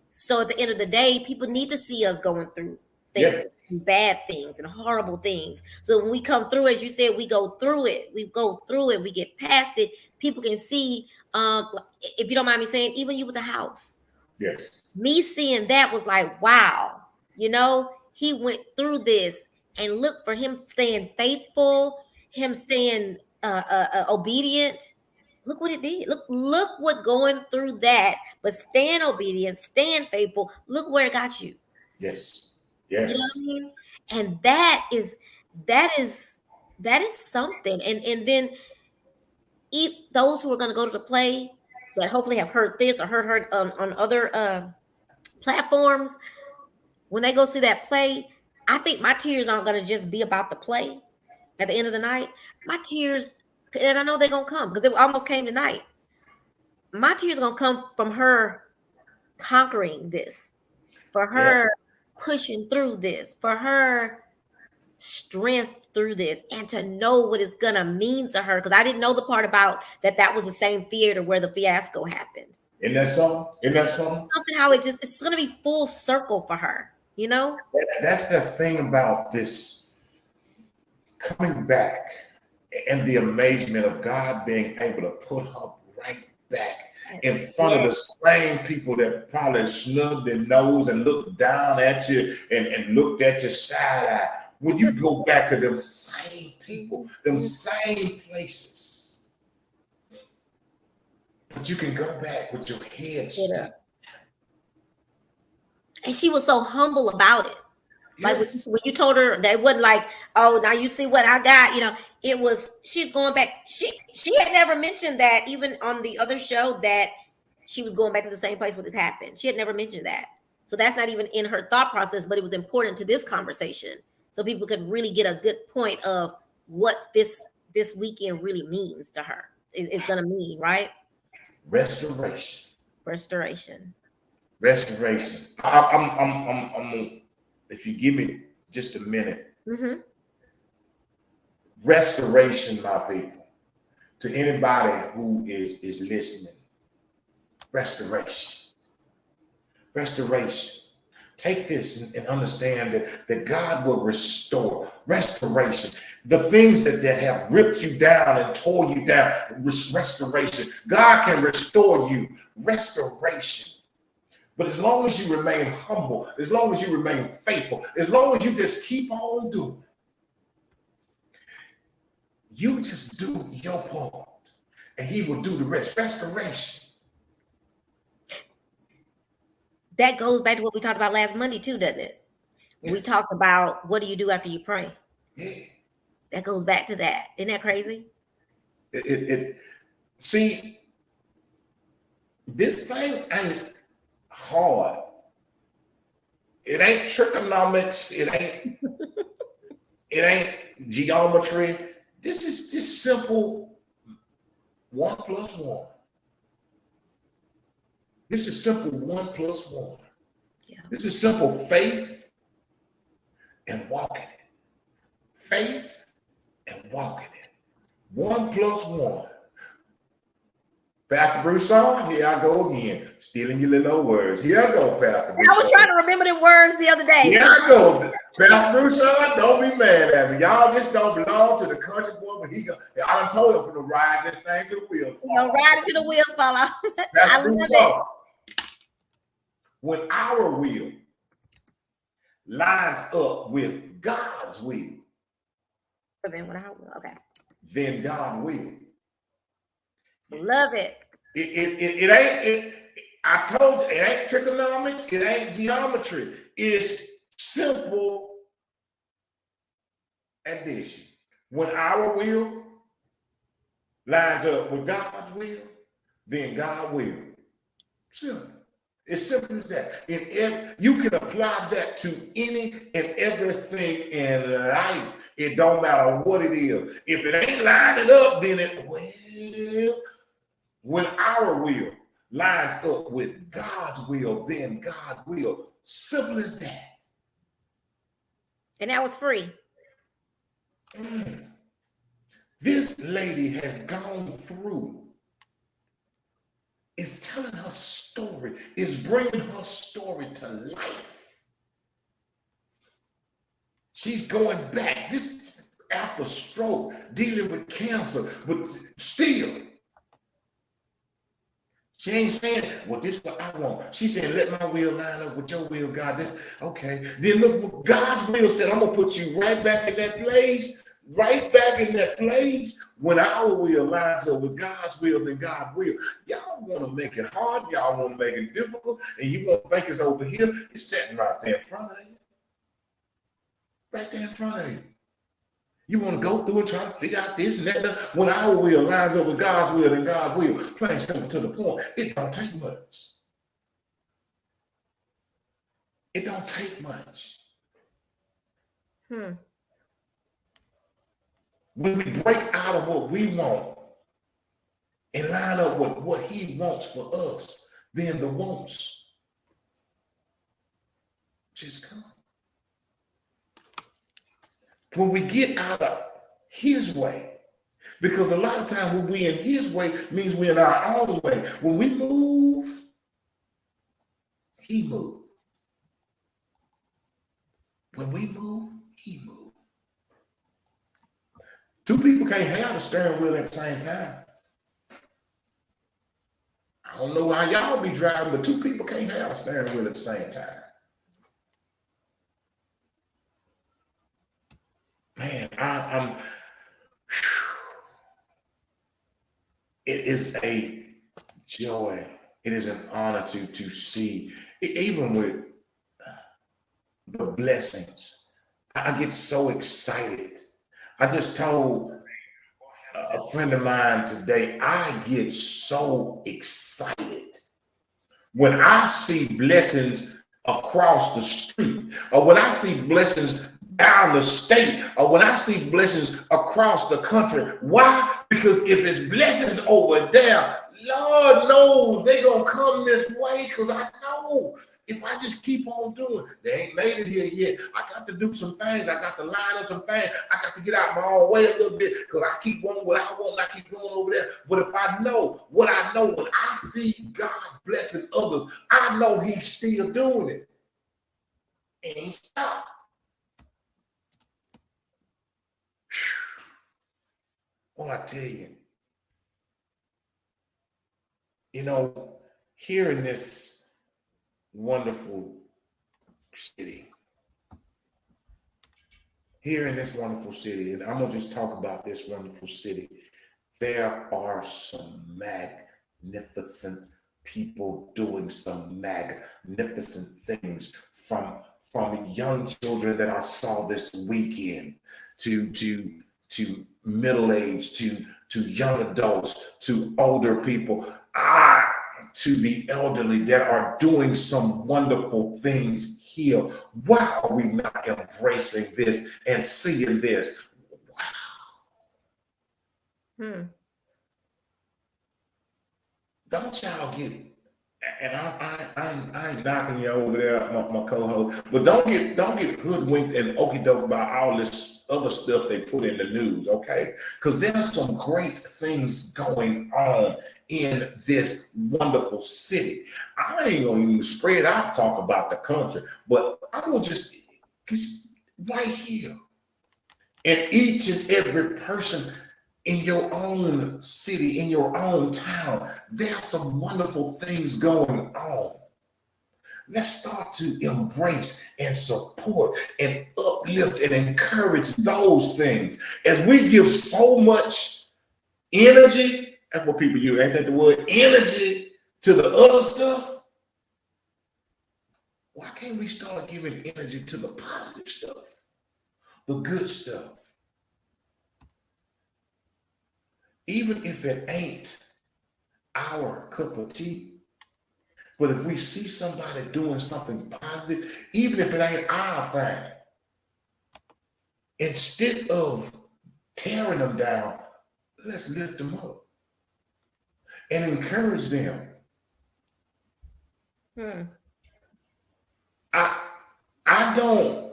So at the end of the day, people need to see us going through things, bad things and horrible things. So when we come through, as you said, we go through it, we get past it. People can see, if you don't mind me saying, even you with the house. Yes. Me seeing that was like, wow, you know, he went through this, and look, for him staying faithful, him staying obedient. Look what it did. Look what going through that, but staying obedient, staying faithful. Look where it got you. Yes. Yes. You know what I mean? And that is something. And then, those who are going to go to the play that hopefully have heard this or heard her on other platforms, when they go see that play, I think my tears aren't going to just be about the play at the end of the night. My tears, and I know they're going to come because it almost came tonight. My tears are going to come from her conquering this, for her pushing through this, for her strength through this, and to know what it's going to mean to her. Because I didn't know the part about that was the same theater where the fiasco happened. In that song? Something how it's going to be full circle for her, you know? That's the thing about this coming back and the amazement of God being able to put her right back in front of the same people that probably snubbed their nose and looked down at you and looked at your side eye. When you go back to them same people, them same places, but you can go back with your head stuck. And she was so humble about it. Like when you told her, that wasn't like, oh, now you see what I got, you know. It was, she's going back. She had never mentioned that even on the other show that she was going back to the same place where this happened. She had never mentioned that. So that's not even in her thought process, but it was important to this conversation. So people could really get a good point of what this weekend really means to her. It's going to mean, right? Restoration. I'm if you give me just a minute. Mm-hmm. Restoration, my people. To anybody who is listening. Restoration. Take this and understand that God will restore. Restoration. The things that have ripped you down and tore you down. Restoration. God can restore you. Restoration. But as long as you remain humble, as long as you remain faithful, as long as you just keep on doing, you just do your part and he will do the rest. Restoration. That goes back to what we talked about last Monday too, doesn't it? We talked about what do you do after you pray? Yeah. That goes back to that. Isn't that crazy? See, this thing ain't hard. It ain't trigonometrics. It ain't geometry. This is just simple 1 + 1. This is simple 1 + 1. Yeah. This is simple faith and walking it. Faith and walking it. 1 + 1. Pastor Broussard, here I go again, stealing your little old words. Here I go, Pastor Broussard. I was trying to remember the words the other day. Here I go. Pastor Broussard, don't be mad at me. Y'all just don't belong to the country boy, but I done told him to ride this thing to the wheels. He's gonna ride it to the wheels fall off. I love it. When our will lines up with God's will, Okay. then God will. Love it. It ain't. I told you, it ain't trigonometrics. It ain't geometry. It's simple addition. When our will lines up with God's will, then God will. Simple. It's simple as that. You can apply that to any and everything in life. It don't matter what it is. If it ain't lining up, then when our will lines up with God's will, then God will. Simple as that. And that was free. This lady has gone through, is telling her story, is bringing her story to life. She's going back, this after stroke, dealing with cancer, but still, she ain't saying, well, this is what I want. She's saying, let my will line up with your will, God. This, okay. Then look what God's will said. I'm going to put you right back in that place, When our will lines up with God's will, then God will. Y'all want to make it hard. Y'all want to make it difficult. And you want to think it's over here. It's sitting right there in front of you. Right there in front of you. You want to go through and try to figure out this and that. When our will lines up with God's will and God's will, plain simple to the point, it don't take much. It don't take much. When we break out of what we want and line up with what he wants for us, then the wants just come. When we get out of his way, because a lot of times when we in his way means we're in our own way. When we move, he moves. When we move, he moves. Two people can't have a steering wheel at the same time. I don't know how y'all be driving, but two people can't have a steering wheel at the same time. Man, I'm it is a joy. It is an honor to see, even with the blessings. I get so excited. I just told a friend of mine today, I get so excited when I see blessings across the street, or when I see blessings down the state, or when I see blessings across the country. Why? Because if it's blessings over there, Lord knows they're going to come this way, because I know if I just keep on doing, they ain't made it here yet. I got to do some things. I got to line up some things. I got to get out my own way a little bit, because I keep wanting what I want and I keep going over there. But if I know what I know, when I see God blessing others, I know he's still doing it. And he stopped. Well, I tell you, here in this wonderful city, and I'm going to just talk about this wonderful city, there are some magnificent people doing some magnificent things, from young children that I saw this weekend to middle age, to young adults, to older people, to the elderly that are doing some wonderful things here. Why are we not embracing this and seeing this? Wow. Don't y'all get, and I ain't knocking you over there, my co-host, but don't get hoodwinked and okie doke by all this other stuff they put in the news, okay? Because there's some great things going on in this wonderful city. I ain't gonna even spread out and talk about the country, but I will just right here, and each and every person in your own city, in your own town, there are some wonderful things going on. Let's start to embrace and support and uplift and encourage those things. As we give so much energy, that's what people use, ain't that the word? Energy to the other stuff. Why can't we start giving energy to the positive stuff, the good stuff? Even if it ain't our cup of tea, but if we see somebody doing something positive, even if it ain't our thing, instead of tearing them down, let's lift them up and encourage them. I don't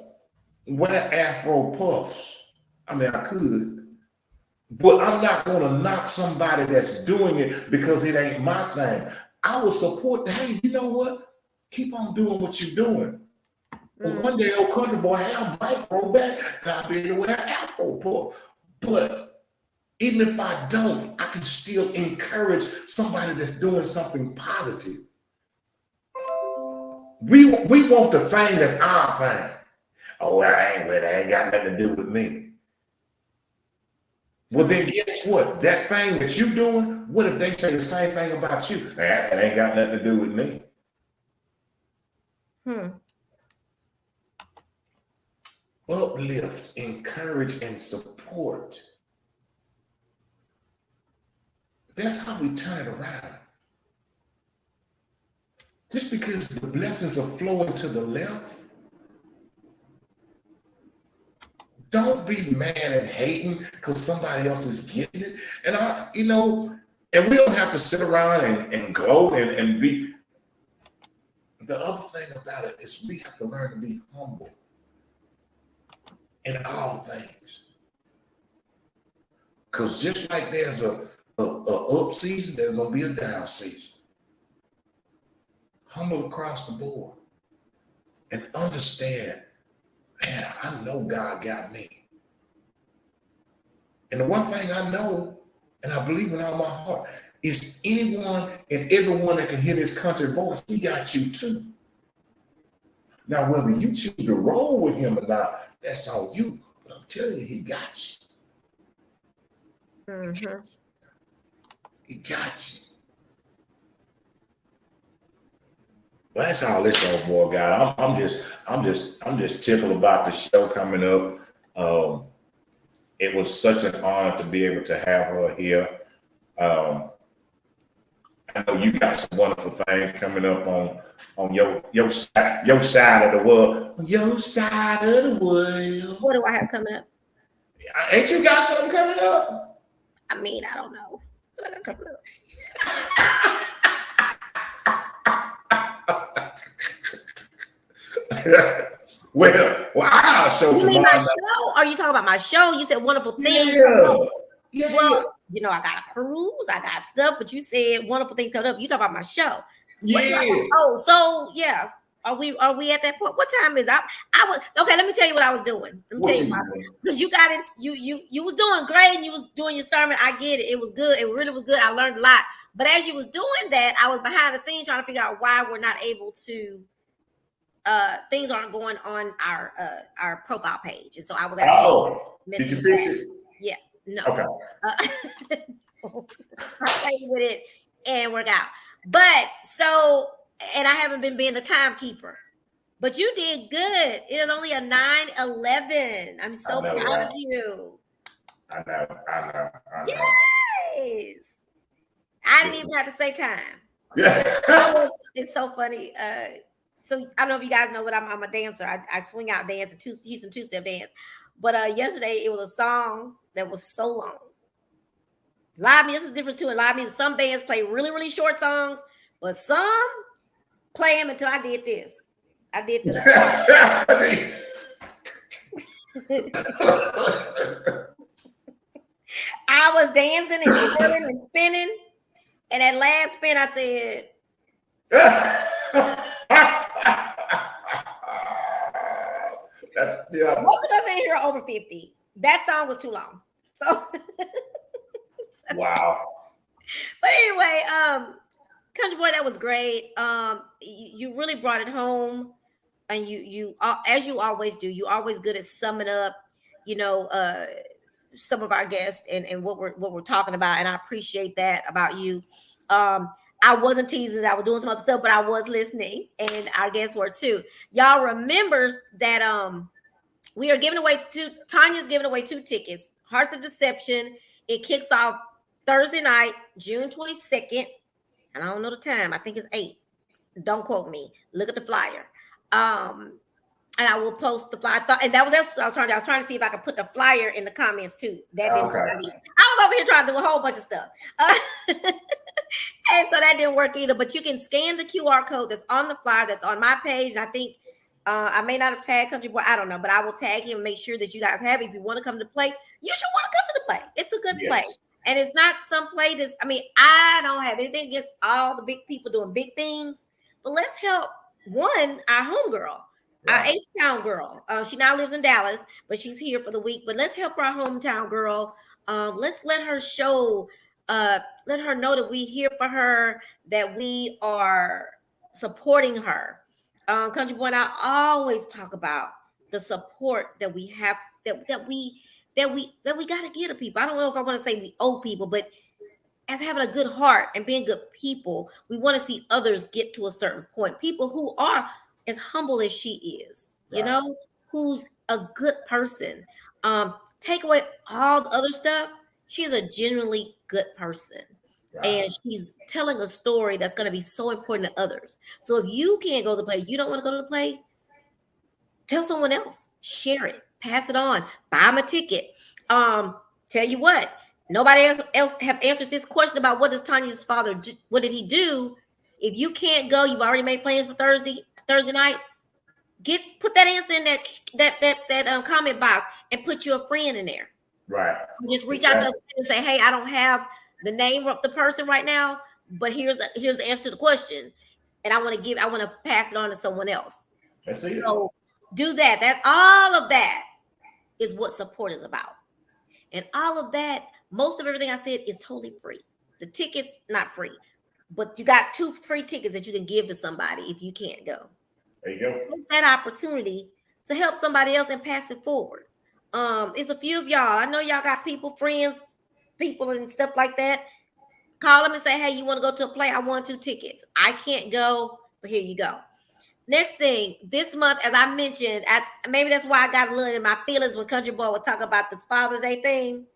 wear Afro puffs. I mean, I could. But I'm not going to knock somebody that's doing it because it ain't my thing. I will support the, hey, you know what? Keep on doing what you're doing. But one day, old country boy, I might grow back and I'll be able to wear Afro puff. But even if I don't, I can still encourage somebody that's doing something positive. We want the thing that's our thing. Oh, well, I ain't got nothing to do with me. Well, then guess what? That thing that you're doing, what if they say the same thing about you? That ain't got nothing to do with me. Uplift, encourage, and support support. That's how we turn it around. Just because the blessings are flowing to the left, don't be mad and hating because somebody else is getting it. And and we don't have to sit around and gloat and be. The other thing about it is we have to learn to be humble in all things. Because just like there's a up season, there's gonna be a down season. Humble across the board and understand, man, I know God got me. And the one thing I know, and I believe in all my heart, is anyone and everyone that can hear this country voice, he got you too. Now, whether you choose to roll with him or not, that's on you. But I'm telling you, he got you. Mm-hmm. He got you. Well, that's all this old boy got. I'm just tickled about the show coming up. It was such an honor to be able to have her here. I know you got some wonderful things coming up on your side of the world. Your side of the world. What do I have coming up? Ain't you got something coming up? I mean, I don't know. What I got coming up? well, I'll show you tomorrow. mean my show? Are you talking about my show? You said wonderful things. Yeah. Well, I got a cruise, I got stuff, but you said wonderful things coming up. You talk about my show. Yeah. So yeah. Are we at that point? What time is I was okay. Let me tell you what I was doing. Let me tell you because you got it. You was doing great and you was doing your sermon. I get it. It was good. It really was good. I learned a lot. But as you was doing that, I was behind the scenes trying to figure out why we're not able to. Things aren't going on our profile page, and so I was actually. Did you fix it? Yeah. No. Okay. I played with it and work out. But so, and I haven't been being the timekeeper. But you did good. It is only a 9:11. I'm so proud of you. I know. Yes. I didn't even have to say time. Yeah. It's so funny. So I don't know if you guys know, but I'm a dancer. I swing out dance, Houston two-step dance. But yesterday it was a song that was so long. Live music is the difference too. In live music, some bands play really, really short songs, but some play them until I did this. I did this. I was dancing and twirling and spinning, and at last spin, I said, most of us in here are over 50. That song was too long. So wow. But anyway, Country Boy, that was great. You really brought it home, and you as you always do, you're always good at summing up, some of our guests and what we're talking about, and I appreciate that about you. I wasn't teasing that I was doing some other stuff, but I was listening, and our guests were too. Y'all remembers that we are giving away Tanya's giving away 2 tickets. Hearts of Deception. It kicks off Thursday night, June 22nd. And I don't know the time. I think it's 8. Don't quote me. Look at the flyer. And I will post the flyer. And that was what I was trying to do. I was trying to see if I could put the flyer in the comments too. That didn't work either. I was over here trying to do a whole bunch of stuff. And so that didn't work either. But you can scan the QR code that's on the flyer, that's on my page. And I think I may not have tagged Country Boy. I don't know. But I will tag him and make sure that you guys have it. If you want to come to play, you should want to come to the play. It's a good play. And it's not some play that's, I don't have anything against all the big people doing big things. But let's help our homegirl. Our H-Town girl. She now lives in Dallas, but she's here for the week. But let's help our hometown girl. Let's let her let her know that we here for her, that we are supporting her. Country Boy, I always talk about the support that we have, that we got to give to people. I don't know if I want to say we owe people, but as having a good heart and being good people, we want to see others get to a certain point. People who are as humble as she is, who's a good person. take away all the other stuff, she's a genuinely good person. Right. And she's telling a story that's going to be so important to others. So if you can't go to the play, you don't want to go to the play, tell someone else, share it, pass it on, buy them a ticket. Tell you what, nobody else have answered this question about what does Tanya's father do, what did he do? If you can't go, you've already made plans for Thursday night. Put that answer in that comment box and put your friend in there. Right. Just reach out to us and say, hey, I don't have the name of the person right now, but here's the answer to the question, and I want to pass it on to someone else. So do that. That all of that is what support is about, and all of that, most of everything I said is totally free. The tickets not free, but you got 2 free tickets that you can give to somebody if you can't go. There you go. Take that opportunity to help somebody else and pass it forward. It's a few of y'all. I know y'all got friends, people and stuff like that. Call them and say, hey, you want to go to a play? I want 2 tickets. I can't go, but here you go. Next thing, this month, as I mentioned, maybe that's why I got a little in my feelings when Country Boy was talking about this Father's Day thing,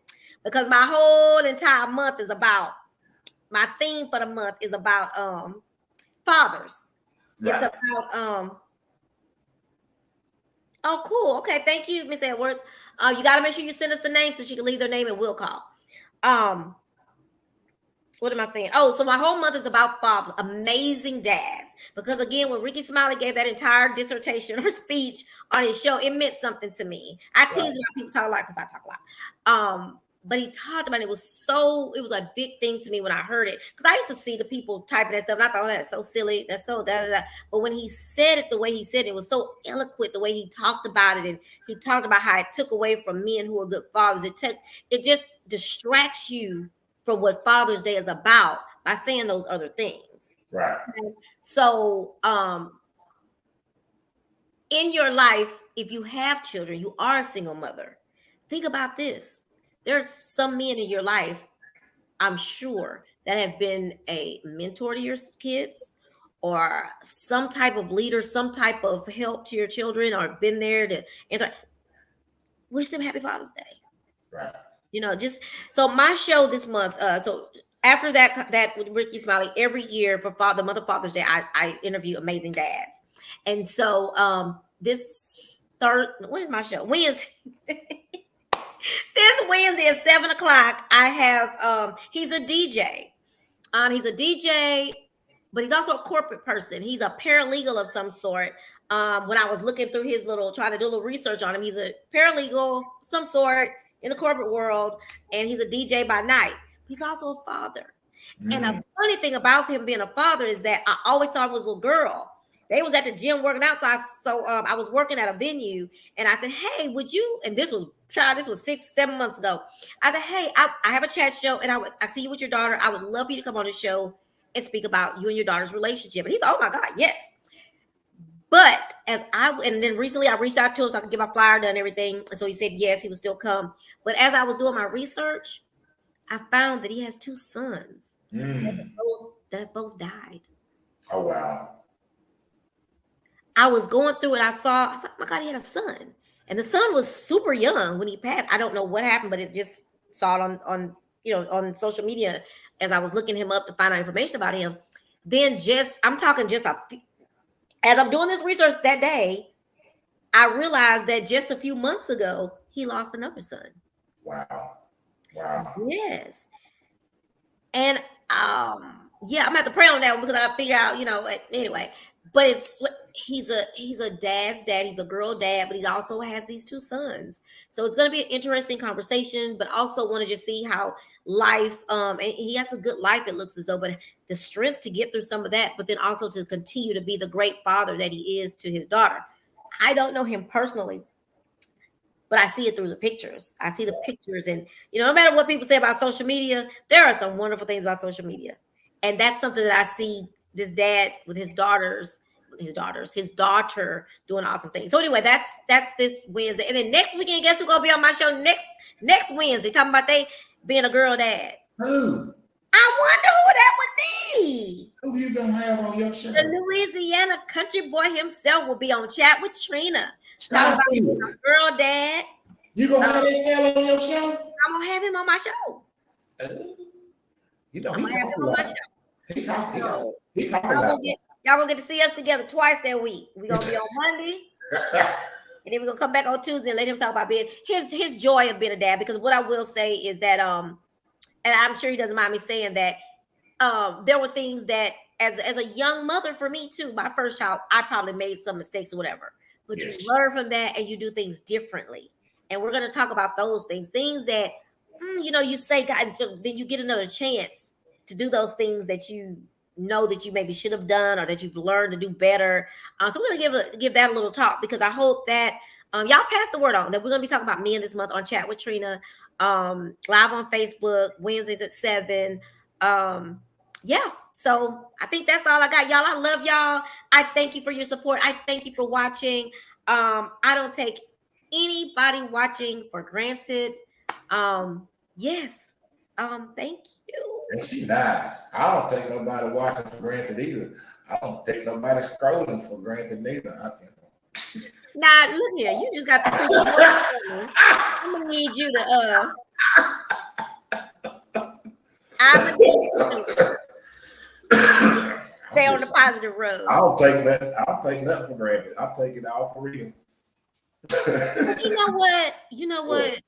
because my whole entire month is about, my theme for the month is about fathers. Right. It's about oh, cool. Okay, thank you, Miss Edwards. You got to make sure you send us the name so she can leave their name and we'll call. What am I saying? Oh, so my whole month is about fathers, amazing dads. Because again, when Ricky Smiley gave that entire dissertation or speech on his show, it meant something to me. I tease about people talk a lot because I talk a lot. But he talked about it. It was a big thing to me when I heard it. Because I used to see the people typing that stuff, and I thought, oh, that's so silly. That's so da-da-da. But when he said it the way he said it, it was so eloquent the way he talked about it. And he talked about how it took away from men who are good fathers. It just distracts you from what Father's Day is about by saying those other things. Right. So, in your life, if you have children, you are a single mother. Think about this. There's some men in your life, I'm sure, that have been a mentor to your kids or some type of leader, some type of help to your children, or been there to answer. Wish them happy Father's Day. Right. Just so my show this month. So after that with Ricky Smiley, every year for Father's Day, I interview amazing dads. And so this what is my show? Wednesday. This Wednesday at 7:00, I have he's a DJ. He's a DJ, but he's also a corporate person. He's a paralegal of some sort. When I was looking through trying to do a little research on him, he's a paralegal of some sort in the corporate world, and he's a DJ by night. He's also a father. And a funny thing about him being a father is that I always thought he was a little girl. They was at the gym working out, so I was working at a venue, and I said, "Hey, would you?" And this was 6-7 months ago. I said, "Hey, I have a chat show, and I see you with your daughter. I would love for you to come on the show and speak about you and your daughter's relationship." And he's, "Oh my God, yes." But and then recently I reached out to him so I could get my flyer done and everything, and so he said yes, he would still come. But as I was doing my research, I found that he has 2 sons that both died. Oh wow. I was going through it. I was like, oh my God, he had a son. And the son was super young when he passed. I don't know what happened, but it just saw it on social media as I was looking him up to find out information about him. Then as I'm doing this research that day, I realized that just a few months ago, he lost another son. Wow. Yes. And I'm gonna have to pray on that one because I figure out, anyway. But he's a dad's dad. He's a girl dad, but he also has these 2 sons. So it's going to be an interesting conversation, but also want to just see how life, and he has a good life, it looks as though, but the strength to get through some of that, but then also to continue to be the great father that he is to his daughter. I don't know him personally, but I see it through the pictures. I see the pictures, and no matter what people say about social media, there are some wonderful things about social media. And that's something that I see this dad with his daughter doing awesome things. So anyway, that's this Wednesday. And then next weekend, guess who's gonna be on my show next Wednesday? Talking about they being a girl dad. Who? I wonder who that would be. Who you gonna have on your show? The Louisiana country boy himself will be on Chat with Trina. Talking about being a girl dad. You gonna have that fella on your show? I'm gonna have him on my show. You know, I'm gonna have him on my show. He talking So, about y'all gonna get to see us together twice that week. We're gonna be on Monday. And then we're gonna come back on Tuesday and let him talk about being his joy of being a dad. Because what I will say is that and I'm sure he doesn't mind me saying that there were things that as a young mother for me too, my first child, I probably made some mistakes or whatever. But you learn from that and you do things differently. And we're gonna talk about those things that you say, God, so then you get another chance to do those things that you know that you maybe should have done or that you've learned to do better. So we're gonna give that a little talk because I hope that y'all pass the word on that we're gonna be talking about men this month on Chat with Trina, live on Facebook Wednesdays at 7. Yeah, so I think that's all I got, y'all. I love y'all. I thank you for your support. I thank you for watching. I don't take anybody watching for granted. Yes. Thank you. And she nice. I don't take nobody watching for granted either. I don't take nobody scrolling for granted neither. Now look here, you just got to I'm gonna need you to I'm gonna need you to stay on the positive road. I don't take nothing for granted. I'll take it all for real. But you know what?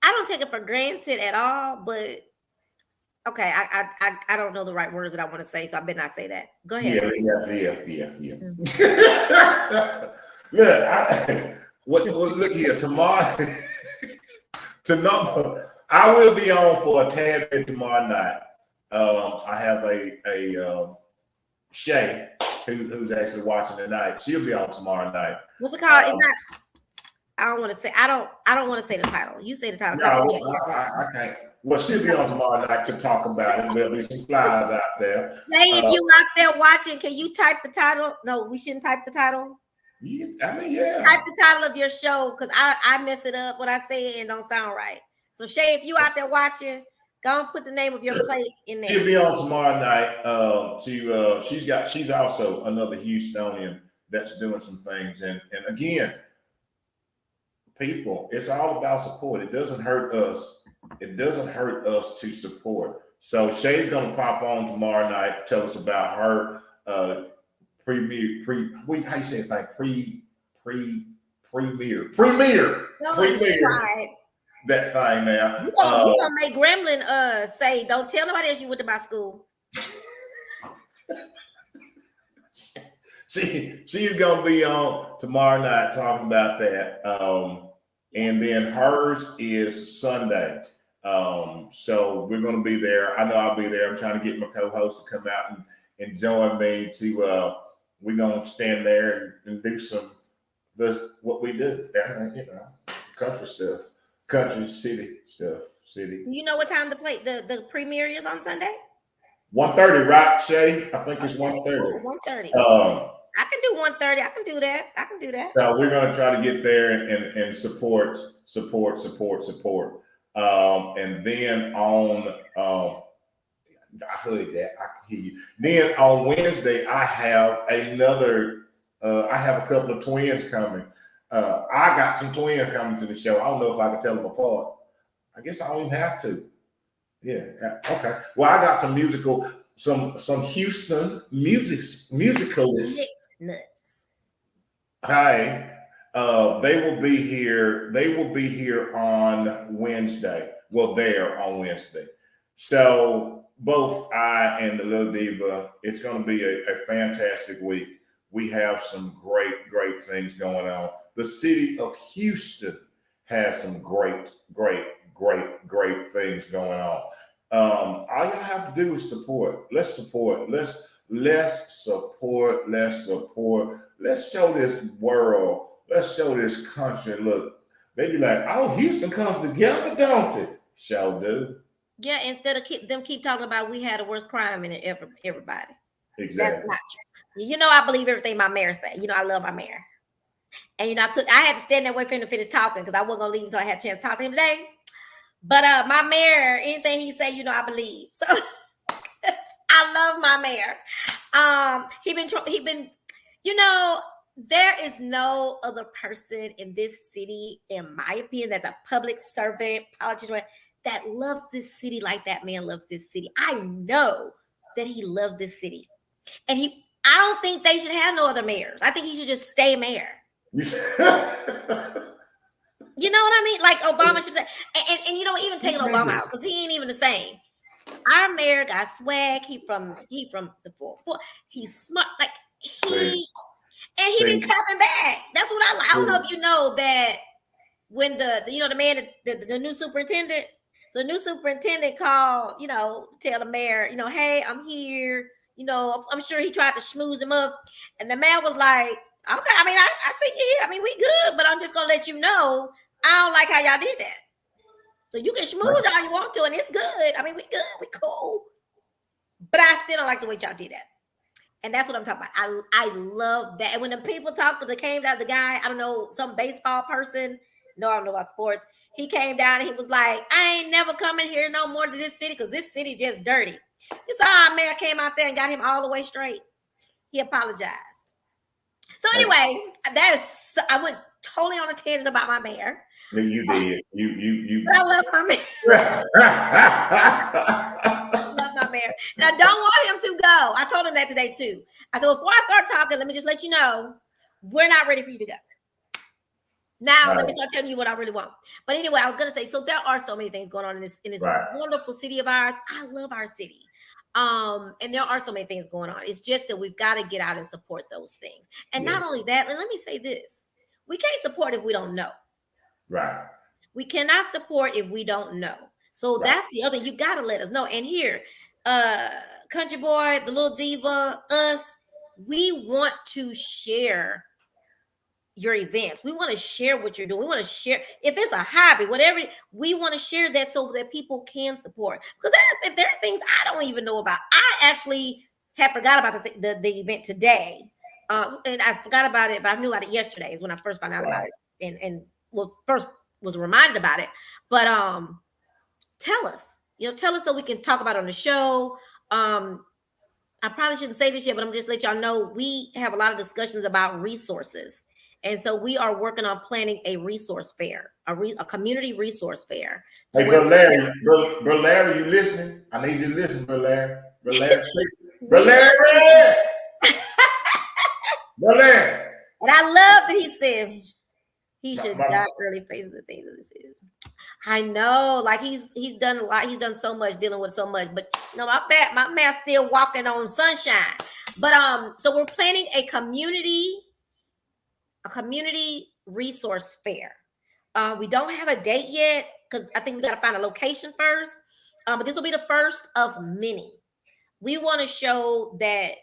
I don't take it for granted at all, but okay, I don't know the right words that I want to say, so I better not say that. Go ahead. Yeah. Look here, tomorrow. I will be on for a tad bit tomorrow night. I have a Shay who's actually watching tonight. She'll be on tomorrow night. What's it called? It's not. I don't want to say. I don't want to say the title. You say the title. No, I can't. Well, she'll be on tomorrow night to talk about it. There'll be some flies out there. Hey, if you out there watching, can you type the title? No, we shouldn't type the title. Yeah. Type the title of your show because I mess it up when I say it and don't sound right. So Shay, if you out there watching, go and put the name of your plate in there. She'll be on tomorrow night. She's also another Houstonian that's doing some things. And again, people, it's all about support. It doesn't hurt us. It doesn't hurt us to support. So Shay's gonna pop on tomorrow night to tell us about her premiere. That thing now. You gonna make Gremlin say, don't tell nobody else you went to my school. She's gonna be on tomorrow night talking about that. And then hers is Sunday. So we're gonna be there. I know I'll be there. I'm trying to get my co-host to come out and join me to we're gonna stand there and do what we do. Country stuff. Country city stuff. You know what time the premiere is on Sunday? 1:30, right, Shay? I think it's 1:30. 1:30. I can do 1:30. I can do that. So we're gonna try to get there and support. And then on I heard that. I can hear you. Then on Wednesday, I have a couple of twins coming. I got some twins coming to the show. I don't know if I can tell them apart. I guess I don't even have to. Yeah. Okay. Well, I got some Houston musicalists. Nuts. Hi. They will be here on Wednesday. Well, they're on Wednesday. So both I and the Little Diva, it's going to be a fantastic week. We have some great things going on. The city of Houston has some great things going on. All y'all have to do is support. Let's support. Let's support. Let's show this world. Let's show this country. Look, they be like, oh, Houston comes together, don't it? Shall do. Yeah, instead of keep talking about we had the worst crime in everybody. Exactly. That's not true. I believe everything my mayor say. I love my mayor. And I had to stand that way for him to finish talking because I wasn't gonna leave until I had a chance to talk to him today. But my mayor, anything he say, I believe. So I love my mayor. He been, There is no other person in this city, in my opinion, that's a public servant, politician, that loves this city like that man loves this city. I know that he loves this city. And I don't think they should have no other mayors. I think he should just stay mayor. You know what I mean? Like Obama should say, and you know, even taking Obama out, because he ain't even the same. Our mayor got swag. He from the 4-4. He's smart, like he been clapping back. That's what I like. I don't know if you know that when the man, the new superintendent. So the new superintendent called, to tell the mayor, hey, I'm here. I'm sure he tried to schmooze him up, and the mayor was like, okay, I mean, I see you here. I mean, we good, but I'm just gonna let you know I don't like how y'all did that. So you can schmooze all you want to, and it's good. I mean, we good, we cool. But I still don't like the way y'all did that. And that's what I'm talking about. I love that. And when the people talked to the guy, I don't know, some baseball person. No, I don't know about sports. He came down and he was like, I ain't never coming here no more to this city because this city just dirty. You saw our mayor came out there and got him all the way straight. He apologized. So anyway, I went totally on a tangent about my mayor. You did. You. I love my mayor. I love my mayor. And I don't want him to go. I told him that today too. I said, before I start talking, let me just let you know, we're not ready for you to go. Now, let me start telling you what I really want. But anyway, I was going to say, so there are so many things going on in this wonderful city of ours. I love our city. And there are so many things going on. It's just that we've got to get out and support those things. And not only that, let me say this. We can't support if we don't know. Right. We cannot support if we don't know. So that's the other, you got to let us know. And here, Country Boy, the little diva, us, we want to share your events. We want to share what you're doing. We want to share, if it's a hobby, whatever, we want to share that so that people can support. Because there are things I don't even know about. I actually had forgot about the event today. And I forgot about it, but I knew about it yesterday is when I first found out about it. And first was reminded about it. But tell us so we can talk about it on the show. I probably shouldn't say this yet, but I'm just let y'all know we have a lot of discussions about resources. And so we are working on planning a resource fair, a community resource fair. Hey, Bro Larry, you listening? I need you to listen, Bro Larry. Bro Larry. Bro Larry! Bro Larry! And I love that he said he should die early faces the things that he said. I know, like he's done a lot. He's done so much, dealing with so much. But my man's still walking on sunshine. But so we're planning a community resource fair. We don't have a date yet because I think we got to find a location first. But this will be the first of many. We want to show that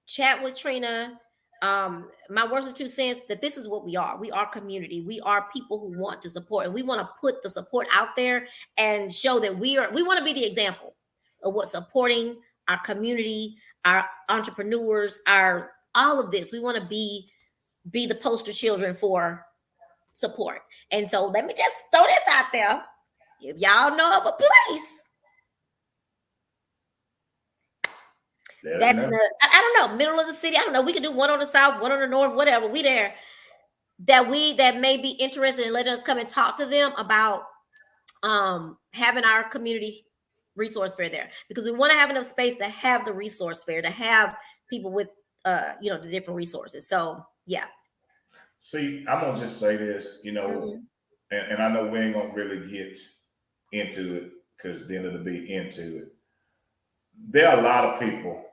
Chat with Trina, my words of 2 cents, that this is what we are. We are community. We are people who want to support, and we want to put the support out there and show that we want to be the example of what supporting our community, our entrepreneurs, all of this. We want to be the poster children for support. And so let me just throw this out there. If y'all know of a place that's in the, I don't know, middle of the city, I don't know, we could do one on the south, one on the north, whatever, we there, that may be interested in letting us come and talk to them about having our community resource fair there, because we want to have enough space to have the resource fair, to have people with the different resources. So yeah. See, I'm gonna just say this, and I know we ain't gonna really get into it because then it'll be into it. There are a lot of people.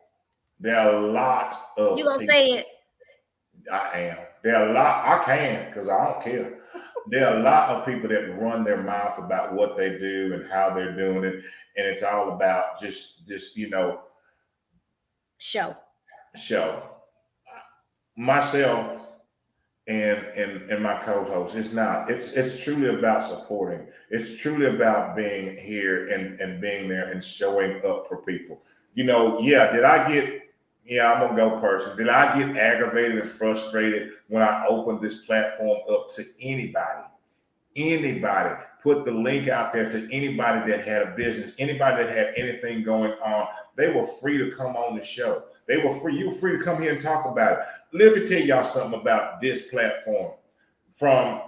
There are a lot of. You gonna people. Say it? I am. There are a lot. I can because I don't care. There are a lot of people that run their mouth about what they do and how they're doing it, and it's all about just show. Myself and my co-host, it's not. It's truly about supporting. It's truly about being here and being there and showing up for people. Did I get? Yeah, I'm gonna go personal. Did I get aggravated and frustrated when I opened this platform up to anybody? Anybody, put the link out there to anybody that had a business, anybody that had anything going on. They were free to come on the show. They were free. You were free to come here and talk about it. Let me tell y'all something about this platform. From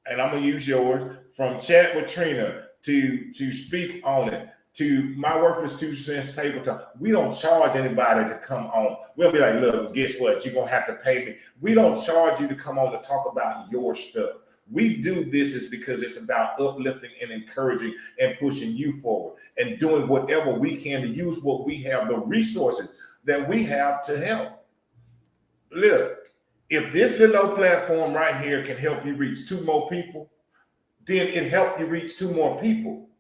and I'm gonna use yours, from Chat with Trina to speak on it, to my worthless 2 cents table talk. We don't charge anybody to come on. We'll be like, look, guess what? You're gonna have to pay me. We don't charge you to come on to talk about your stuff. We do this is because it's about uplifting and encouraging and pushing you forward and doing whatever we can to use what we have, the resources that we have to help. Look, if this little old platform right here can help you reach 2 more people, then it helped you reach 2 more people.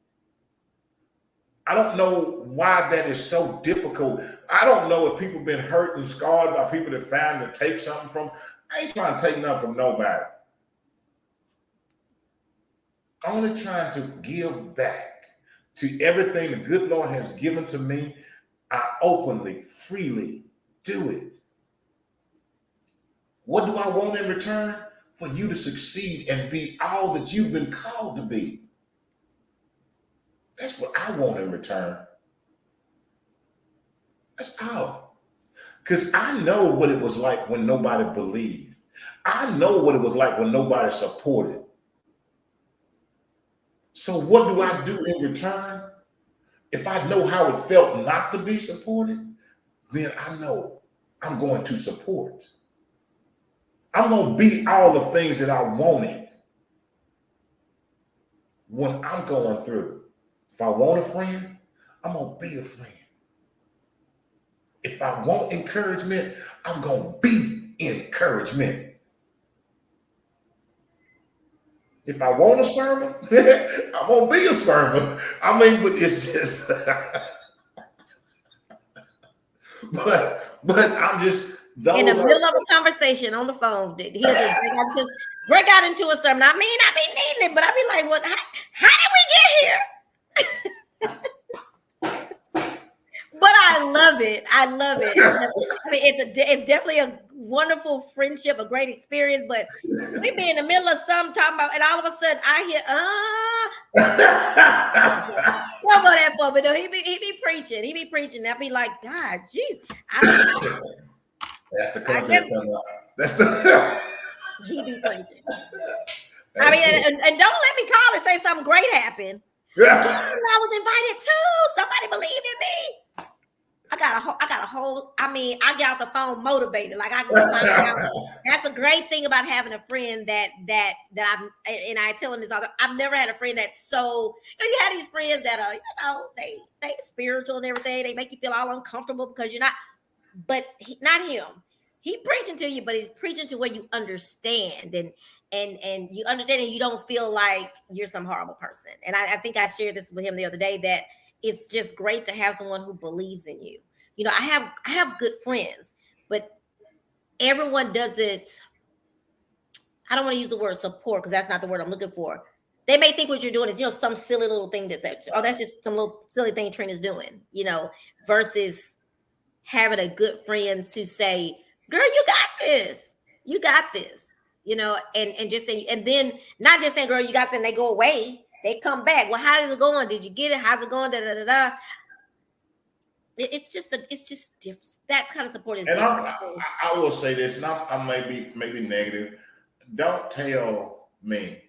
I don't know why that is so difficult. I don't know if people been hurt and scarred by people that found to take something from. I ain't trying to take nothing from nobody. Only trying to give back to everything the good Lord has given to me. I openly, freely do it. What do I want in return? For you to succeed and be all that you've been called to be. That's what I want in return. That's all. Because I know what it was like when nobody believed. I know what it was like when nobody supported. So what do I do in return? If I know how it felt not to be supported, then I know I'm going to support. I'm going to be all the things that I wanted when I'm going through. If I want a friend, I'm going to be a friend. If I want encouragement, I'm going to be encouragement. If I want a sermon, I'm going to be a sermon. I mean, but it's just, but I'm just, in the middle of a conversation on the phone, he'll just break out into a sermon. I mean, I be needing it, but I be like, "What? How did we get here?" But I love it. I love it. I mean, it's definitely a wonderful friendship, a great experience. But we be in the middle of something talking about, and all of a sudden I hear, don't go that far, but no, he be preaching. He be preaching. I be like, God, jeez. That's the country. That's the. He be preaching. I mean, and don't let me call and say something great happened. I was invited too. Somebody believed in me. I got a whole. I mean, I got the phone motivated. Like that's a great thing about having a friend that I'm. And I tell him this all. I've never had a friend that's so. You have these friends that are, they spiritual and everything. They make you feel all uncomfortable because you're not. But not him. He preaching to you, but he's preaching to where you understand and you understand and you don't feel like you're some horrible person. And I think I shared this with him the other day, that it's just great to have someone who believes in you. I have good friends, but everyone doesn't. I don't want to use the word support because that's not the word I'm looking for. They may think what you're doing is, some silly little thing that's just some little silly thing Trina's doing, versus having a good friend to say, girl, you got this, and just saying, and then not just saying, girl, you got them, they go away, they come back. Well, how is it going? Did you get it? How's it going? Da, da, da, da. It's just different. That kind of support is different. I will say this, and I maybe negative. Don't tell me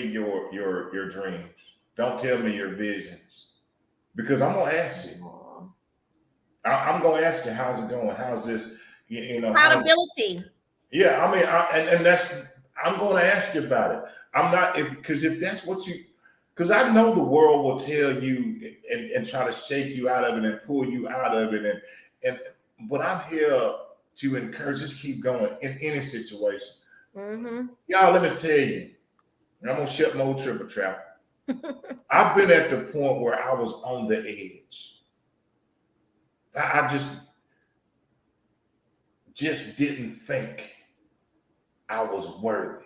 your dreams. Don't tell me your visions, because I'm gonna ask you. I'm going to ask you, how's it going? How's this? Accountability. Yeah, I mean, and that's, I'm going to ask you about it. I'm not, because if that's what you, because I know the world will tell you and try to shake you out of it and pull you out of it. But I'm here to encourage, just keep going in any situation. Mm-hmm. Y'all, let me tell you, and I'm going to shut my old triple trap. I've been at the point where I was on the edge. I just didn't think I was worthy.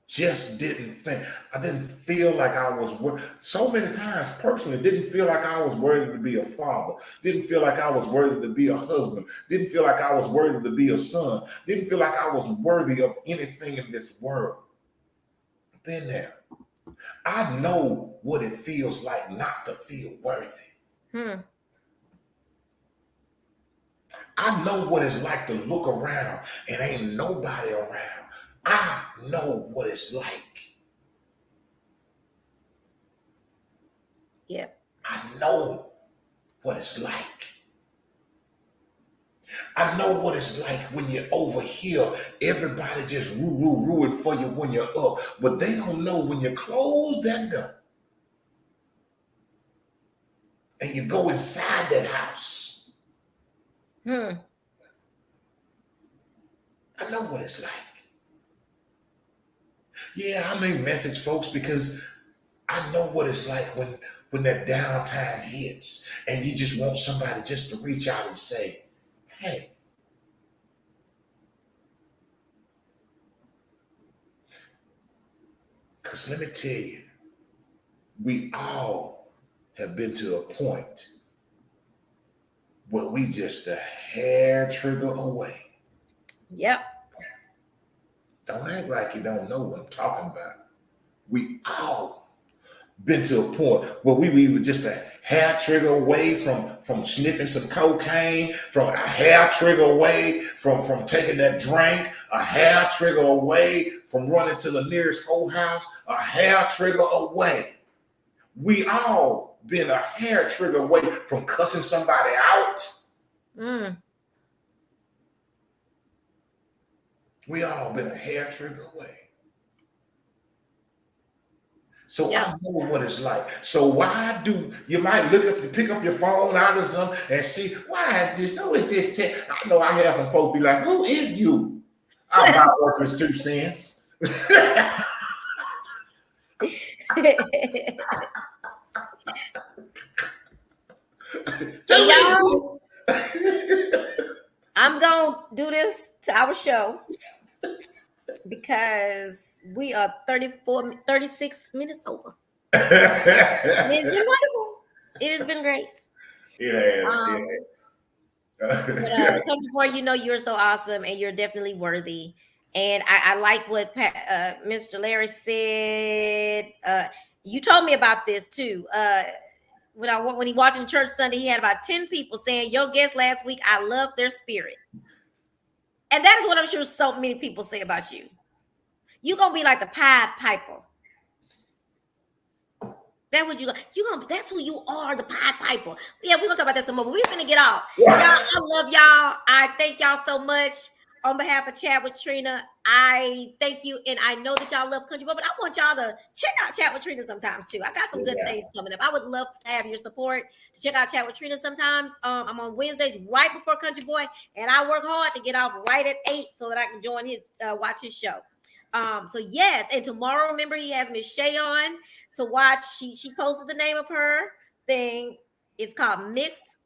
Just didn't think. I didn't feel like I was worthy. So many times, personally, didn't feel like I was worthy to be a father. Didn't feel like I was worthy to be a husband. Didn't feel like I was worthy to be a son. Didn't feel like I was worthy of anything in this world. I've been there. I know what it feels like not to feel worthy. I know what it's like to look around and ain't nobody around. I know what it's like. Yeah. I know what it's like. I know what it's like when you're over here. Everybody just rooting for you when you're up. But they don't know when you close that door and you go inside that house. I know what it's like. Yeah, I may message folks because I know what it's like when that downtime hits and you just want somebody just to reach out and say, hey. Because let me tell you, we all have been to a point where we just a hair trigger away. Yep. Don't act like you don't know what I'm talking about. We all been to a point where we were either just a hair trigger away from sniffing some cocaine, from a hair trigger away from taking that drink, a hair trigger away from running to the nearest whorehouse, a hair trigger away. We all been a hair trigger away from cussing somebody out. We all been a hair trigger away. So I know what it's like. So why do you might pick up your phone out of something and see why is this? Who is this? I know I have some folks be like, who is you? I'm not workers 2 cents. Y'all, I'm gonna do this to our show because we are 36 minutes over. It's been wonderful. It has been great. It has. Before you know, you're so awesome and you're definitely worthy. And I like what Mr. Larry said. You told me about this too. When he walked in church Sunday, he had about 10 people saying, "Your guest last week, I love their spirit." And that is what I'm sure so many people say about you. You're gonna be like the Pied Piper. That's who you are, the Pied Piper. Yeah, we're gonna talk about that some more, but we're gonna get off. Y'all, I love y'all. I thank y'all so much. On behalf of Chat with Trina, I thank you, and I know that y'all love Country Boy, but I want y'all to check out Chat with Trina sometimes too. I got some good things coming up. I would love to have your support to check out Chat with Trina sometimes. I'm on Wednesdays right before Country Boy, and I work hard to get off right at 8 so that I can join watch his show. So yes, and tomorrow, remember, he has Miss Shay on to watch. She posted the name of her thing. It's called Mixed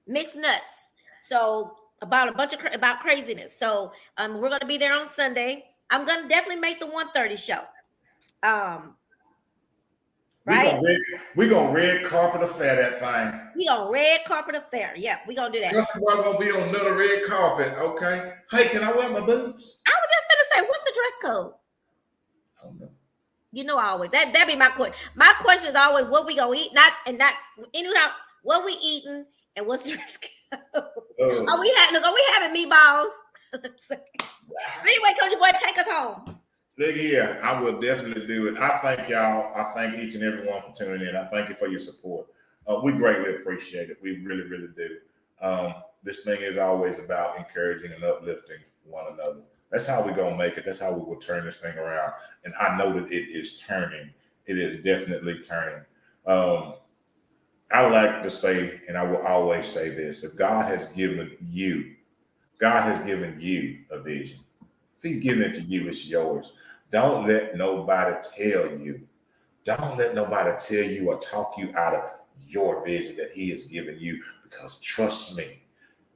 Nuts. So about about craziness. So we're gonna be there on Sunday. I'm gonna definitely make the 1:30 show. Right? We're gonna red carpet affair that thing. We gonna red carpet affair. Yeah, we're gonna do that. We're gonna be on another red carpet, okay? Hey, can I wear my boots? I was just gonna say, what's the dress code? I don't know. You know, always that be my question. My question is always what we gonna eat, not what we eating and what's the dress code. Are we having meatballs? Anyway, Country Boy, take us home. Look here, I will definitely do it. I thank y'all. I thank each and every one for tuning in. I thank you for your support. We greatly appreciate it. We really, really do. This thing is always about encouraging and uplifting one another. That's how we're going to make it. That's how we will turn this thing around. And I know that it is turning. It is definitely turning. I like to say, and I will always say this, if God has given you a vision. If he's giving it to you, it's yours. Don't let nobody tell you. Don't let nobody tell you or talk you out of your vision that he has given you. Because trust me,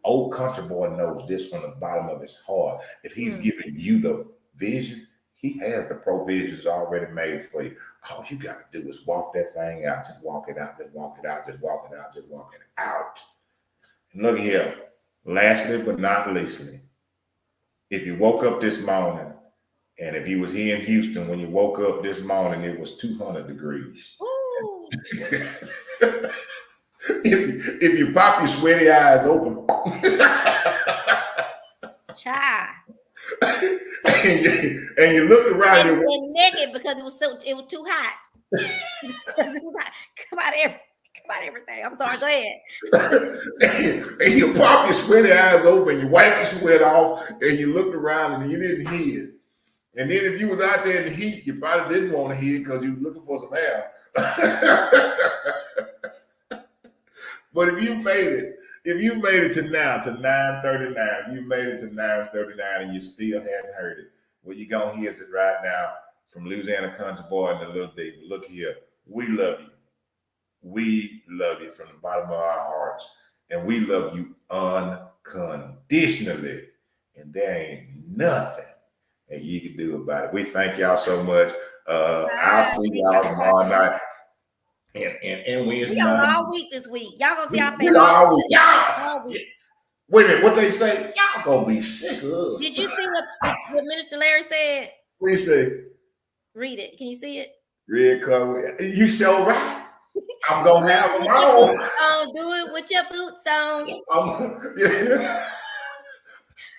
old Country Boy knows this from the bottom of his heart. If he's giving you the vision, he has the provisions already made for you. All you got to do is walk that thing out. Just walk it out. Just walk it out. Just walk it out. Just walk it out. And look here. Lastly, but not leastly, if you woke up this morning And if you was here in Houston when you woke up this morning, it was 200 degrees. Ooh. if you pop your sweaty eyes open, Child. and you look around, and naked because it was too hot. Because it was hot. Come out everything. I'm sorry. Go ahead. and you pop your sweaty eyes open, you wipe your sweat off, and you looked around and you didn't hear it. And then if you was out there in the heat, you probably didn't want to hear it because you were looking for some air. But if you made it to now, to 9:39, you made it to 9:39 and you still hadn't heard it, well, you're going to hear it right now from Louisiana Country Boy and the Little David. Look here. We love you. We love you from the bottom of our hearts. And we love you unconditionally. And there ain't nothing that you can do about it. We thank y'all so much. I'll see y'all tomorrow night. And Wednesday we on night. all week this week. Y'all gonna see our We family all week. all week. Wait a minute, what they say? Y'all gonna be sick of us. Did you see what Minister Larry said? What you say? Read it. Can you see it? Red color. You so right. I'm gonna have them on. Do it with your boots on.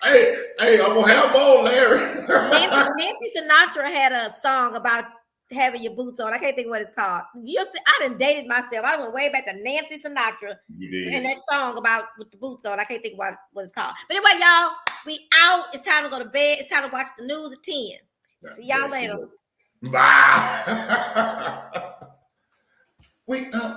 Hey, I'm gonna have them on, Larry. Nancy Sinatra had a song about having your boots on. I can't think of what it's called. I done dated myself. I went way back to Nancy Sinatra. You did. And that song about with the boots on. I can't think of what it's called. But anyway, y'all, we out. It's time to go to bed. It's time to watch the news at 10. See y'all later. Bye. We